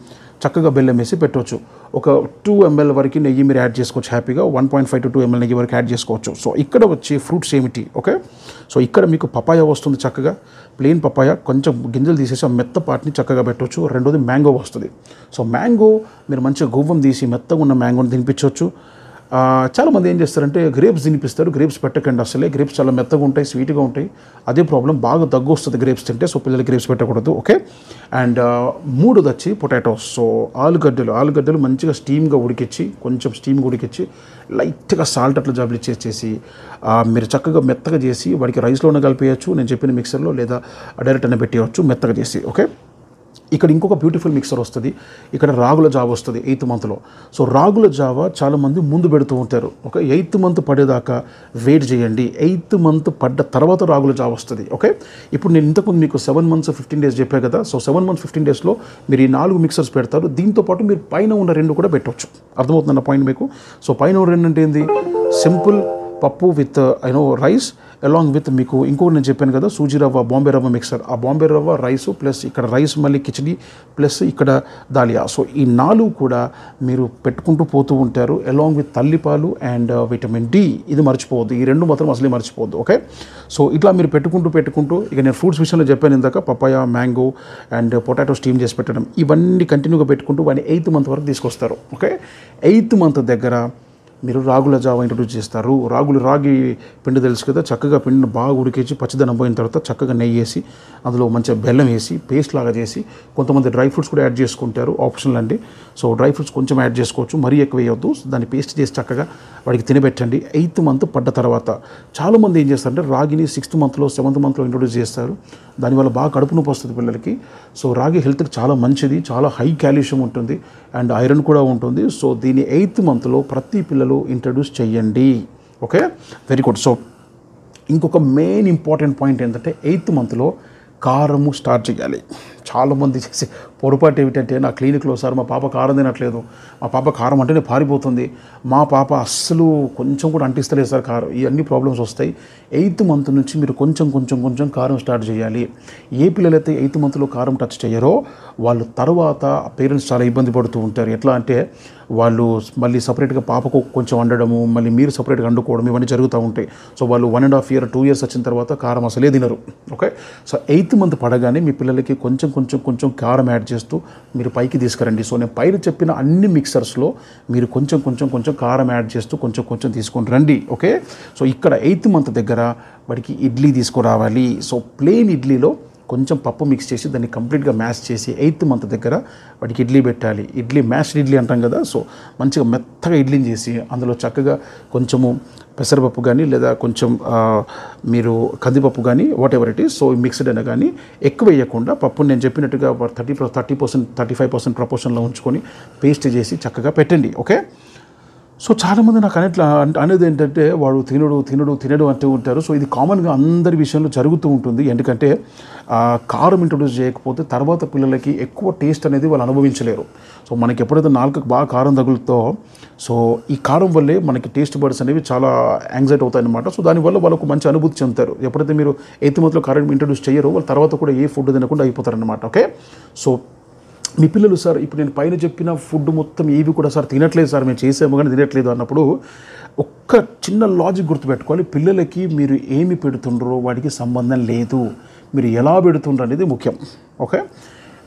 చక్కగా బెల్లం వేసి పెట్టవచ్చు. ఒక 2 ml వరకు నెయ్యి మీరు యాడ్ చేసుకోవచ్చు హ్యాపీగా, 1.5 to 2 ml నెయ్యి వరకు యాడ్ చేసుకోవచ్చు. సో ఇక్కడ వచ్చే ఫ్రూట్స్ ఏమిటి? ఓకే, సో ఇక్కడ మీకు పపాయ వస్తుంది, చక్కగా ప్లెయిన్ పపాయ, కొంచెం గింజలు తీసేసి ఆ మెత్త పాటిని చక్కగా పెట్టవచ్చు. రెండోది మ్యాంగో వస్తుంది. సో మ్యాంగో మీరు మంచిగా గువ్వం తీసి మెత్తగా ఉన్న మ్యాంగోని తినిపించవచ్చు. చాలామంది ఏం చేస్తారంటే గ్రేప్స్ తినిపిస్తారు. గ్రేప్స్ పెట్టకండి అసలే, గ్రేప్స్ చాలా మెత్తగా ఉంటాయి, స్వీట్గా ఉంటాయి. అదే ప్రాబ్లం, బాగా దగ్గు వస్తుంది గ్రేప్స్ తింటే. సో పిల్లలకి గ్రేప్స్ పెట్టకూడదు. ఓకే, అండ్ 3ది వచ్చి పొటాటోస్. సో ఆలుగడ్డలు మంచిగా స్టీమ్గా ఉడికించి, కొంచెం స్టీమ్గా ఉడికించి లైట్గా సాల్ట్ అట్లా జబ్బులు ఇచ్చేసి మీరు చక్కగా మెత్తగా చేసి వాడికి రైస్లోనే కలిపేయచ్చు, నేను చెప్పిన మిక్సర్లో, లేదా డైరెక్ట్ అనే పెట్టేయచ్చు మెత్తగా చేసి. ఓకే, ఇక్కడ ఇంకొక బ్యూటిఫుల్ మిక్సర్ వస్తుంది. ఇక్కడ రాగుల జావ వస్తుంది 8th monthలో. సో రాగుల జావ చాలామంది ముందు పెడుతూ ఉంటారు. ఓకే, 8th month పడేదాకా వెయిట్ చేయండి. 8th month పడ్డ తర్వాత రాగుల జావ వస్తుంది. ఓకే, ఇప్పుడు నేను ఇంతకుముందు మీకు 7 months 15 days చెప్పాను కదా. సో 7 months 15 daysలో మీరు ఈ 4 మిక్సర్స్ పెడతారు. దీంతోపాటు మీరు పైన ఉన్న 2 కూడా పెట్టవచ్చు. అర్థమవుతుందన్న పాయింట్ మీకు? సో పైన ఉన్న 2 అంటే ఏంది? సింపుల్ పప్పు విత్ రైస్ అలాంగ్ విత్ మీకు ఇంకొకటి నేను చెప్పాను కదా సూజీ రవ్వ బాంబే రవ్వ మిక్సర్, ఆ బాంబే రవ్వ రైస్ ప్లస్ ఇక్కడ రైస్ మళ్ళీ కిచడీ ప్లస్ ఇక్కడ దాలియా. సో ఈ 4 కూడా మీరు పెట్టుకుంటూ పోతూ ఉంటారు అలాంగ్ విత్ తల్లిపాలు అండ్ విటమిన్ డి. ఇది మర్చిపోవద్దు, ఈ 2 మాత్రం అసలే మర్చిపోవద్దు. ఓకే, సో ఇట్లా మీరు పెట్టుకుంటూ ఇక నేను ఫ్రూట్స్ విషయంలో చెప్పాను ఇందాక, papaya, mango and potato steam చేసి పెట్టడం, ఇవన్నీ కంటిన్యూగా పెట్టుకుంటూ వాడిని 8th మంత్ వరకు తీసుకొస్తారు. ఓకే, 8th మంత్ దగ్గర మీరు రాగుల జావా ఇంట్రొడ్యూస్ చేస్తారు. రాగి పిండి తెలుసు కదా, చక్కగా పిండిని బాగా ఉడికేసి పచ్చిదనం పోయిన తర్వాత చక్కగా నెయ్యి వేసి అందులో మంచిగా బెల్లం వేసి పేస్ట్ లాగా చేసి, కొంతమంది డ్రై ఫ్రూట్స్ కూడా యాడ్ చేసుకుంటారు, ఆప్షనల్ అండి. సో డ్రై ఫ్రూట్స్ కొంచెం యాడ్ చేసుకోవచ్చు, మరీ ఎక్కువ వేయవద్దు. దాన్ని పేస్ట్ చేసి చక్కగా వాడికి తినబెట్టండి. 8th మంత్ పడ్డ తర్వాత చాలామంది ఏం చేస్తారంటే రాగిని 6th మంత్లో 7th మంత్లో ఇంట్రొడ్యూస్ చేస్తారు. దానివల్ల బాగా కడుపు నొప్పి వస్తుంది పిల్లలకి. సో రాగి హెల్త్కి చాలా మంచిది, చాలా హై కాల్షియం ఉంటుంది అండ్ ఐరన్ కూడా ఉంటుంది. సో దీన్ని 8th మంత్లో ప్రతి పిల్లలు ఇంట్రడ్యూస్ చేయండి. Okay, very good. సో ఇంకొక మెయిన్ ఇంపార్టెంట్ పాయింట్ ఏంటంటే 8th మంత్లో కారము స్టార్ట్ చేయాలి. చాలామంది చేసే పొరపాటు ఏమిటంటే, నా క్లినిక్లో సార్ మా పాప కారం తినట్లేదు, మా పాప కారం అంటేనే పారిపోతుంది, మా పాప అస్సలు కొంచెం కూడా అంటిస్తలేదు సార్ కారం, ఇవన్నీ ప్రాబ్లమ్స్ వస్తాయి. 8th మంత్ నుంచి మీరు కొంచెం కారం స్టార్ట్ చేయాలి. ఏ పిల్లలైతే 8th మంత్లో కారం టచ్ చేయరో వాళ్ళు తర్వాత పేరెంట్స్ చాలా ఇబ్బంది పడుతూ ఉంటారు. ఎట్లా అంటే వాళ్ళు మళ్ళీ సపరేట్గా పాపకు కొంచెం వండడము, మళ్ళీ మీరు సపరేట్గా వండుకోవడం, ఇవన్నీ జరుగుతూ ఉంటాయి. సో వాళ్ళు 1.5 year 2 years వచ్చిన తర్వాత కారం అసలే తినరు. ఓకే, సో 8th మంత్ పడగానే మీ పిల్లలకి కొంచెం కారం యాడ్ చేస్తూ మీరు పైకి తీసుకురండి. సో నేను పైన చెప్పిన అన్ని మిక్సర్స్లో మీరు కొంచెం కారం యాడ్ చేస్తూ కొంచెం తీసుకొని రండి. ఓకే, సో ఇక్కడ 8th మంత్ దగ్గర వాడికి ఇడ్లీ తీసుకురావాలి. సో ప్లెయిన్ ఇడ్లీలో కొంచెం పప్పు మిక్స్ చేసి దాన్ని కంప్లీట్గా మ్యాష్ చేసి 8th మంత్ దగ్గర వాడికి ఇడ్లీ పెట్టాలి. మ్యాష్డ్ ఇడ్లీ అంటాం కదా, సో మంచిగా మెత్తగా ఇడ్లీని చేసి అందులో చక్కగా కొంచెము పెసరపప్పు కానీ లేదా కొంచెం మీరు కందిపప్పు కానీ what ever it is, so mixed అయినా కానీ ఎక్కువ వేయకుండా పప్పుని నేను చెప్పినట్టుగా 30% 35% ప్రపోర్షన్లో ఉంచుకొని పేస్ట్ చేసి చక్కగా పెట్టండి. ఓకే, సో చాలామంది నాకు అనేది ఏంటంటే వాడు తినడు అంటూ ఉంటారు. సో ఇది కామన్గా అందరి విషయంలో జరుగుతూ ఉంటుంది. ఎందుకంటే కారం ఇంట్రొడ్యూస్ చేయకపోతే తర్వాత పిల్లలకి ఎక్కువ టేస్ట్ అనేది వాళ్ళు అనుభవించలేరు. సో మనకి ఎప్పుడైతే నాలుకకు బాగా కారం తగులుతో సో ఈ కారం వల్లే మనకి టేస్ట్ బర్డ్స్ అనేవి చాలా యాంగ్జైటీ అవుతాయి అన్నమాట. సో దానివల్ల వాళ్ళకు మంచి అనుభూతి చెందుతారు. ఎప్పుడైతే మీరు 8th మంత్లో కారం ఇంట్రొడ్యూస్ చేయరో వాళ్ళ తర్వాత కూడా ఏ ఫుడ్ తినకుండా అయిపోతారన్నమాట. ఓకే, సో మీ పిల్లలు సార్ ఇప్పుడు నేను పైన చెప్పిన ఫుడ్ మొత్తం ఏవి కూడా సార్ తినట్లేదు సార్, మేము చేసాము కానీ తినట్లేదు అన్నప్పుడు ఒక్క చిన్న లాజిక్ గుర్తుపెట్టుకోవాలి. పిల్లలకి మీరు ఏమి పెడుతుండ్రో వాడికి సంబంధం లేదు, మీరు ఎలా పెడుతుండ్రు అనేది ముఖ్యం. ఓకే,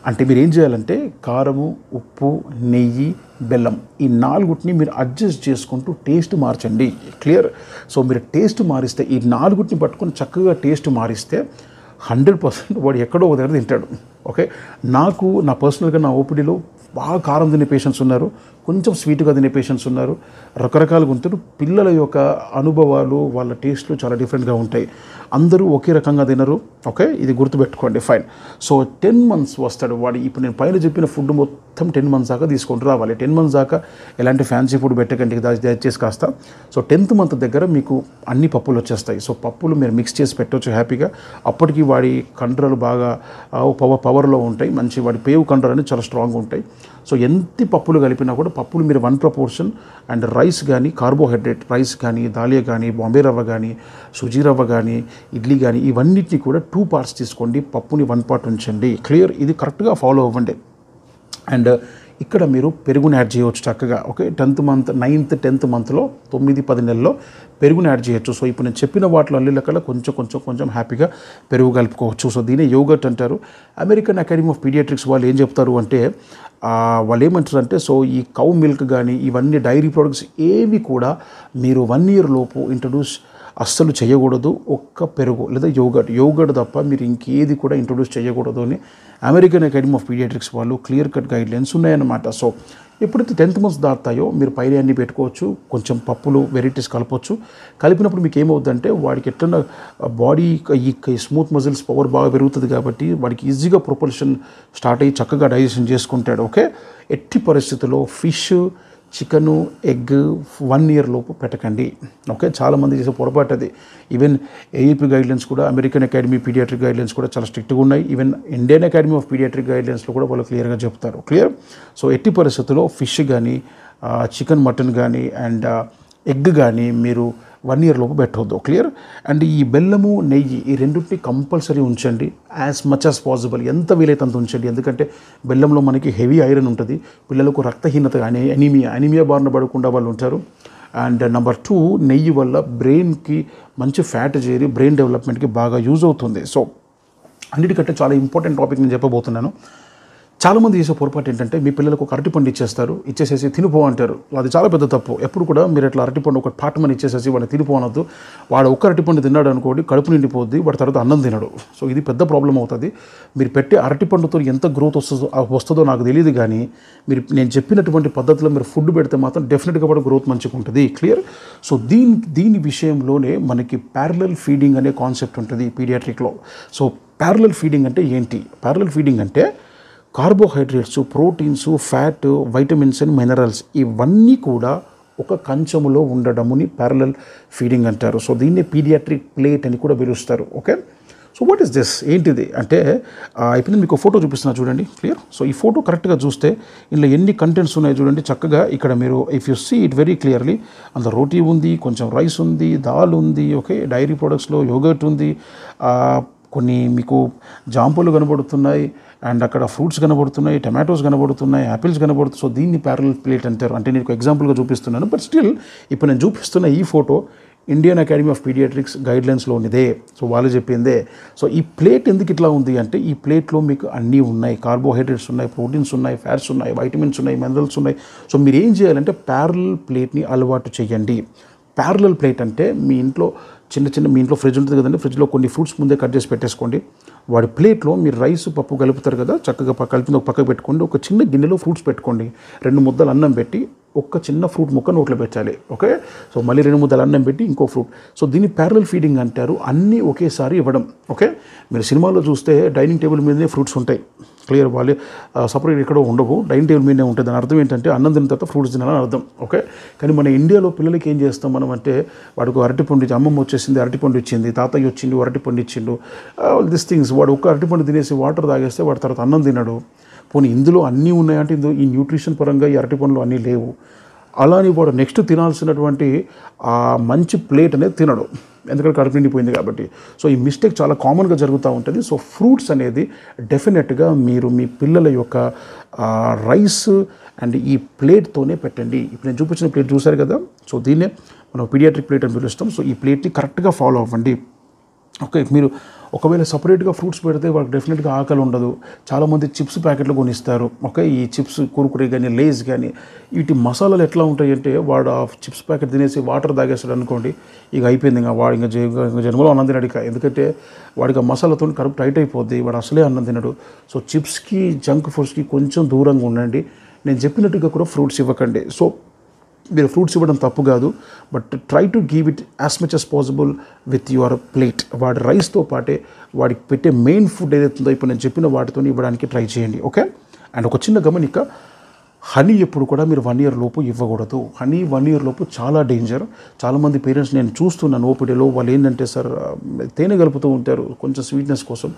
అంటే మీరు ఏం చేయాలంటే కారము, ఉప్పు, నెయ్యి, బెల్లం ఈ 4 మీరు అడ్జస్ట్ చేసుకుంటూ టేస్ట్ మార్చండి. క్లియర్? సో మీరు టేస్ట్ మారిస్తే ఈ 4 పట్టుకొని చక్కగా టేస్ట్ మారిస్తే 100% వాడు ఎక్కడో ఒక దగ్గర తింటాడు. ఓకే, నా పర్సనల్గా నా ఓపీడీలో బాగా కారం తినే పేషెంట్స్ ఉన్నారు, కొంచెం స్వీట్గా తినే పేషెంట్స్ ఉన్నారు, రకరకాలుగా ఉంటారు. పిల్లల యొక్క అనుభవాలు వాళ్ళ టేస్ట్లు చాలా డిఫరెంట్గా ఉంటాయి. అందరూ ఒకే రకంగా తినరు. ఓకే, ఇది గుర్తుపెట్టుకోండి. ఫైన్. సో 10 months వస్తాడు వాడు. ఇప్పుడు నేను పైన చెప్పిన ఫుడ్ మొత్తం 10 months దాకా తీసుకొని రావాలి. 10 months దాకా ఎలాంటి ఫ్యాన్సీ ఫుడ్ పెట్టకండి దయచేసి కాస్త. సో 10th month దగ్గర మీకు అన్ని పప్పులు వచ్చేస్తాయి. సో పప్పులు మీరు మిక్స్ చేసి పెట్టవచ్చు హ్యాపీగా. అప్పటికి వాడి కండరాలు బాగా పవర్లో ఉంటాయి, మంచి వాడి పేవు కండరాలు అనేది చాలా స్ట్రాంగ్గా ఉంటాయి. సో ఎంత పప్పులు కలిపినా కూడా పప్పులు మీరు 1 proportion అండ్ రైస్ కానీ కార్బోహైడ్రేట్ రైస్ కానీ దాలియా కానీ బాంబే రవ్వ కానీ సుజీ రవ్వ కానీ ఇడ్లీ కానీ ఇవన్నిటిని కూడా 2 parts తీసుకోండి, పప్పుని 1 part ఉంచండి. క్లియర్? ఇది కరెక్ట్గా ఫాలో అవ్వండి. అండ్ ఇక్కడ మీరు పెరుగుని యాడ్ చేయవచ్చు చక్కగా. Okay, 10th month 9th 10th monthలో 9-10 నెలల్లో పెరుగుని యాడ్ చేయొచ్చు. సో ఇప్పుడు నేను చెప్పిన వాటిలో అన్ని లెక్కల కొంచెం హ్యాపీగా పెరుగు కలుపుకోవచ్చు. సో దీనే యోగర్ట్ అంటారు. అమెరికన్ అకాడమీ ఆఫ్ పీడియాట్రిక్స్ వాళ్ళు ఏం చెప్తారు అంటే వాళ్ళు ఏమంటారు అంటే సో ఈ కౌ మిల్క్ కానీ ఇవన్నీ డైరీ ప్రొడక్ట్స్ ఏవి కూడా మీరు 1 year లోపు ఇంట్రడ్యూస్ అస్సలు చేయకూడదు. ఒక్క పెరుగు లేదా యోగర్ట్ తప్ప మీరు ఇంకేది కూడా ఇంట్రొడ్యూస్ చేయకూడదు అని అమెరికన్ అకాడమీ ఆఫ్ పీడియాట్రిక్స్ వాళ్ళు క్లియర్ కట్ గైడ్లైన్స్ ఉన్నాయన్నమాట. సో ఎప్పుడైతే 10th month దాటాయో మీరు పైన అన్ని పెట్టుకోవచ్చు, కొంచెం పప్పులు వెరైటీస్ కలపవచ్చు. కలిపినప్పుడు మీకు ఏమవుతుందంటే వాడికి ఎట్లా బాడీ ఈ స్మూత్ మజిల్స్ పవర్ బాగా పెరుగుతుంది కాబట్టి వాడికి ఈజీగా ప్రొపల్షన్ స్టార్ట్ అయ్యి చక్కగా డైజెషన్ చేసుకుంటాడు. ఓకే, ఎట్టి పరిస్థితుల్లో ఫిష్, చికెను, ఎగ్ 1 year లోపు పెట్టకండి. ఓకే, చాలామంది చేసే పొరపాటు అది. ఈవెన్ ఏఈపీ గైడ్లైన్స్ కూడా అమెరికన్ అకాడమీ పీడియాట్రిక్ గైడ్లైన్స్ కూడా చాలా స్ట్రిక్ట్గా ఉన్నాయి. Even Indian academy of pediatric గైడ్లైన్స్లో కూడా వాళ్ళు క్లియర్గా చెప్తారు. క్లియర్? సో ఎట్టి పరిస్థితుల్లో ఫిష్ కానీ చికెన్, మటన్ కానీ అండ్ ఎగ్ కానీ మీరు 1 year లోపు పెట్టవద్దు. క్లియర్? అండ్ ఈ బెల్లము నెయ్యి ఈ రెండింటిని కంపల్సరీ ఉంచండి. యాజ్ మచ్ యాజ్ పాసిబుల్ ఎంత వీలైతే అంత ఉంచండి. ఎందుకంటే బెల్లంలో మనకి హెవీ ఐరన్ ఉంటుంది. పిల్లలకు రక్తహీనత కానీ అనీమియా బారిన పడకుండా వాళ్ళు ఉంటారు. అండ్ నెంబర్ 2, నెయ్యి వల్ల బ్రెయిన్కి మంచి ఫ్యాట్ చేరి బ్రెయిన్ డెవలప్మెంట్కి బాగా యూజ్ అవుతుంది. సో అన్నిటికంటే చాలా ఇంపార్టెంట్ టాపిక్ నేను చెప్పబోతున్నాను. చాలామంది చేసే పొరపాటు ఏంటంటే మీ పిల్లలకు ఒక అరటిపండు ఇచ్చేసేసి తినిపో అంటారు. అది చాలా పెద్ద తప్పు. ఎప్పుడు కూడా మీరు ఇట్లా అరటిపండు ఒక పాటమని ఇచ్చేసేసి వాడిని తినిపోనొద్దు. వాడు ఒక్క అరటిపండు తిన్నాడు అనుకోండి, కడుపు నిండిపోద్ది, వాడి తర్వాత అన్నం తినడు. సో ఇది పెద్ద ప్రాబ్లం అవుతుంది. మీరు పెట్టే అరటిపండుతో ఎంత గ్రోత్ వస్తుందో నాకు తెలియదు, కానీ నేను చెప్పినటువంటి పద్ధతిలో మీరు ఫుడ్ పెడితే మాత్రం డెఫినెట్గా వాడు గ్రోత్ మంచిగా ఉంటుంది. క్లియర్? సో దీని విషయంలోనే మనకి ప్యారలల్ ఫీడింగ్ అనే కాన్సెప్ట్ ఉంటుంది పీడియాట్రిక్లో. సో ప్యారలల్ ఫీడింగ్ అంటే ఏంటి? ప్యారలల్ ఫీడింగ్ అంటే carbohydrates, proteins, fat, vitamins and minerals ఇవన్నీ కూడా ఒక కంచములో ఉండడముని ప్యారలల్ ఫీడింగ్ అంటారు. సో దీన్నే పీడియాట్రిక్ ప్లేట్ అని కూడా పిలుస్తారు. Okay, so what is this? ఏంటిది అంటే ఇప్పుడు మీకు ఫోటో చూపిస్తున్నా చూడండి. క్లియర్? సో ఈ ఫోటో కరెక్ట్గా చూస్తే ఇందులో ఎన్ని కంటెంట్స్ ఉన్నాయో చూడండి. చక్కగా ఇక్కడ మీరు if you see it very clearly, అందులో రోటీ ఉంది, కొంచెం రైస్ ఉంది, దాల్ ఉంది, ఓకే, డైరీ ప్రొడక్ట్స్లో యోగర్ట్ ఉంది, కొన్ని మీకు జాంపులు కనబడుతున్నాయి, అండ్ అక్కడ ఫ్రూట్స్ కనబడుతున్నాయి, టమాటోస్ కనబడుతున్నాయి, యాపిల్స్ కనబడుతున్నాయి. సో దీన్ని ప్యారలల్ ప్లేట్ అంటారు. అంటే నేను ఎగ్జాంపుల్గా చూపిస్తున్నాను. బట్ స్టిల్ ఇప్పుడు నేను చూపిస్తున్న ఈ photo Indian academy of pediatrics గైడ్లైన్స్లో ఉన్నదే. సో వాళ్ళు చెప్పిందే. సో ఈ ప్లేట్ ఎందుకు ఇట్లా ఉంది అంటే ఈ ప్లేట్లో మీకు అన్నీ ఉన్నాయి. కార్బోహైడ్రేట్స్ ఉన్నాయి, ప్రోటీన్స్ ఉన్నాయి, ఫ్యాట్స్ ఉన్నాయి, వైటమిన్స్ ఉన్నాయి, మినరల్స్ ఉన్నాయి. సో మీరు ఏం చేయాలంటే ప్యారలల్ ప్లేట్ని అలవాటు చేయండి. ప్యారలల్ ప్లేట్ అంటే మీ ఇంట్లో మీ ఇంట్లో ఫ్రిడ్జ్ ఉంటుంది కదండి, ఫ్రిడ్జ్లో కొన్ని ఫ్రూట్స్ ముందే కట్ చేసి పెట్టేసుకోండి. వాడి ప్లేట్లో మీరు రైస్ పప్పు కలుపుతారు కదా, చక్కగా కలిపిన ఒక పక్కకు పెట్టుకోండి. ఒక చిన్న గిన్నెలో ఫ్రూట్స్ పెట్టుకోండి. 2 ముద్దలు అన్నం పెట్టి ఒక్క చిన్న ఫ్రూట్ ముక్క నోట్లో పెట్టాలి. ఓకే, సో మళ్ళీ 2 ముద్దలు అన్నం పెట్టి ఇంకో ఫ్రూట్. సో దీన్ని ప్యారలల్ ఫీడింగ్ అంటారు. అన్నీ ఒకేసారి ఇవ్వడం. ఓకే, మీరు సినిమాలో చూస్తే డైనింగ్ టేబుల్ మీదనే ఫ్రూట్స్ ఉంటాయి. క్లియర్? వాళ్ళు సపరేట్ ఎక్కడో ఉండవు, డైనింగ్ టేబుల్ మీదనే ఉంటుంది. దాని అర్థం ఏంటంటే అన్నం తిన్న తర్వాత ఫ్రూట్స్ తినాలని అర్థం. ఓకే, కానీ మన ఇండియాలో పిల్లలకి ఏం చేస్తాం మనం అంటే వాడికి అరటిపండు ఇచ్చి, అమ్మమ్మ వచ్చేసింది అరటిపండు ఇచ్చింది, తాతయ్య వచ్చిండు అరటిపండు ఇచ్చిండు, దిస్ థింగ్స్. వాడు ఒక్క అరటిపండు తినేసి వాటర్ తాగేస్తే వాడి తర్వాత అన్నం తినడు. పోనీ ఇందులో అన్నీ ఉన్నాయంటే ఇందులో ఈ న్యూట్రిషన్ పరంగా ఈ అరటిపండ్లు అన్నీ లేవు. అలానే వాడు నెక్స్ట్ తినాల్సినటువంటి ఆ మంచి ప్లేట్ అనేది తినడు, ఎందుకంటే కడుపు నిండిపోయింది కాబట్టి. సో ఈ మిస్టేక్ చాలా కామన్గా జరుగుతూ ఉంటుంది. సో ఫ్రూట్స్ అనేది డెఫినెట్గా మీరు మీ పిల్లల యొక్క రైస్ అండ్ ఈ ప్లేట్తోనే పెట్టండి. ఇప్పుడు నేను చూపించిన ప్లేట్ చూసారు కదా, సో దీన్నే మనం పీడియాట్రిక్ ప్లేట్ అని పిలుస్తాం. సో ఈ ప్లేట్ని కరెక్ట్గా ఫాలో అవ్వండి. ఓకే, మీరు ఒకవేళ సపరేట్గా ఫ్రూట్స్ పెడితే వాళ్ళకి డెఫినెట్గా ఆకలి ఉండదు. చాలామంది చిప్స్ ప్యాకెట్లు కొనిస్తారు. ఓకే, ఈ చిప్స్ కురుకురే కానీ లేస్ కానీ వీటి మసాలాలు ఎట్లా ఉంటాయి అంటే వాడు ఆ చిప్స్ ప్యాకెట్ తినేసి వాటర్ తాగేస్తాడు అనుకోండి, ఇక అయిపోయింది. ఇంకా వాడు ఇంకా జన్మలో అన్నం తినడు. ఎందుకంటే వాడికి ఆ మసాలాతో కడుపు టైట్ అయిపోద్ది, వాడు అసలే అన్నం తినడు. సో చిప్స్కి జంక్ ఫుడ్స్కి కొంచెం దూరంగా ఉండండి. నేను చెప్పినట్టుగా కూడా ఫ్రూట్స్ ఇవ్వకండి. సో మీరు ఫ్రూట్స్ ఇవ్వడం తప్పు కాదు, but try to give it as much as possible with your plate. వాడి రైస్తో పాటే వాడికి పెట్టే మెయిన్ ఫుడ్ ఏదైతుందో ఇప్పుడు నేను చెప్పిన వాటితో ఇవ్వడానికి ట్రై చేయండి. ఓకే, అండ్ ఒక చిన్న గమనిక, హనీ ఎప్పుడు కూడా మీరు 1 year లోపు ఇవ్వకూడదు. హనీ 1 year లోపు చాలా డేంజర్. చాలామంది పేరెంట్స్ నేను చూస్తున్నాను ఓపీడీలో, వాళ్ళు ఏంటంటే సార్ తేనె కలుపుతూ ఉంటారు కొంచెం స్వీట్నెస్ కోసం.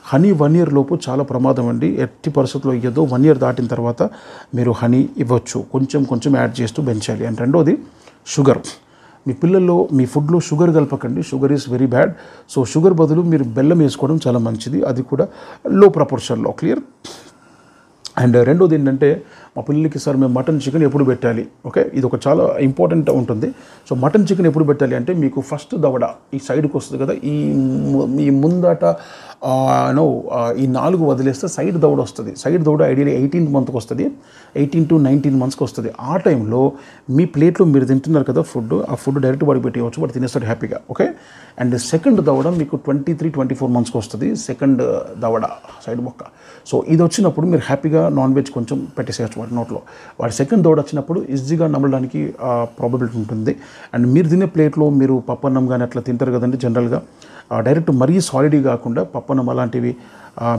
హనీ 1 year లోపు చాలా ప్రమాదం అండి. ఎట్టి పరిస్థితుల్లో ఇవ్వద్దు. 1 year దాటిన తర్వాత మీరు హనీ ఇవ్వచ్చు, కొంచెం యాడ్ చేస్తూ పెంచాలి. అండ్ రెండోది షుగర్. మీ పిల్లల్లో మీ ఫుడ్లో షుగర్ కలపకండి. Sugar is very bad. So sugar బదులు మీరు బెల్లం వేసుకోవడం చాలా మంచిది, అది కూడా లో ప్రపోర్షన్లో. క్లియర్? అండ్ రెండోది ఏంటంటే మా పిల్లలకి సార్ మేము మటన్ చికెన్ ఎప్పుడు పెట్టాలి? ఓకే, ఇది ఒక చాలా ఇంపార్టెంట్ ఉంటుంది. సో మటన్ చికెన్ ఎప్పుడు పెట్టాలి అంటే మీకు ఫస్ట్ దవడ ఈ సైడ్కి వస్తుంది కదా, ఈ ముందట ఈ 4 వదిలేస్తే సైడ్ దవడ వస్తుంది. సైడ్ దవడ ఐడియల్లీ 18th monthకి వస్తుంది, 18 to 19 monthsకి వస్తుంది. ఆ టైంలో మీ ప్లేట్లో మీరు తింటున్నారు కదా ఫుడ్, ఆ ఫుడ్ డైరెక్ట్ వాడికి పెట్టేయచ్చు, వాడు తినేస్తాడు హ్యాపీగా. ఓకే, అండ్ సెకండ్ దవడ మీకు 23-24 monthsకి వస్తుంది. సెకండ్ దవడ సైడ్ మొక్క. సో ఇది వచ్చినప్పుడు మీరు హ్యాపీగా నాన్ వెజ్ కొంచెం పెట్టేసేయచ్చు వాడి నోట్లో. వాడి సెకండ్ దవడ వచ్చినప్పుడు ఈజీగా నమ్మడానికి ప్రాబబిలిటీ ఉంటుంది. అండ్ మీరు తినే ప్లేట్లో మీరు పప్పన్నం కానీ అట్లా తింటారు కదండి జనరల్గా, డైరెక్ట్ మరీ సాలిడ్ కాకుండా పప్పన్నం అలాంటివి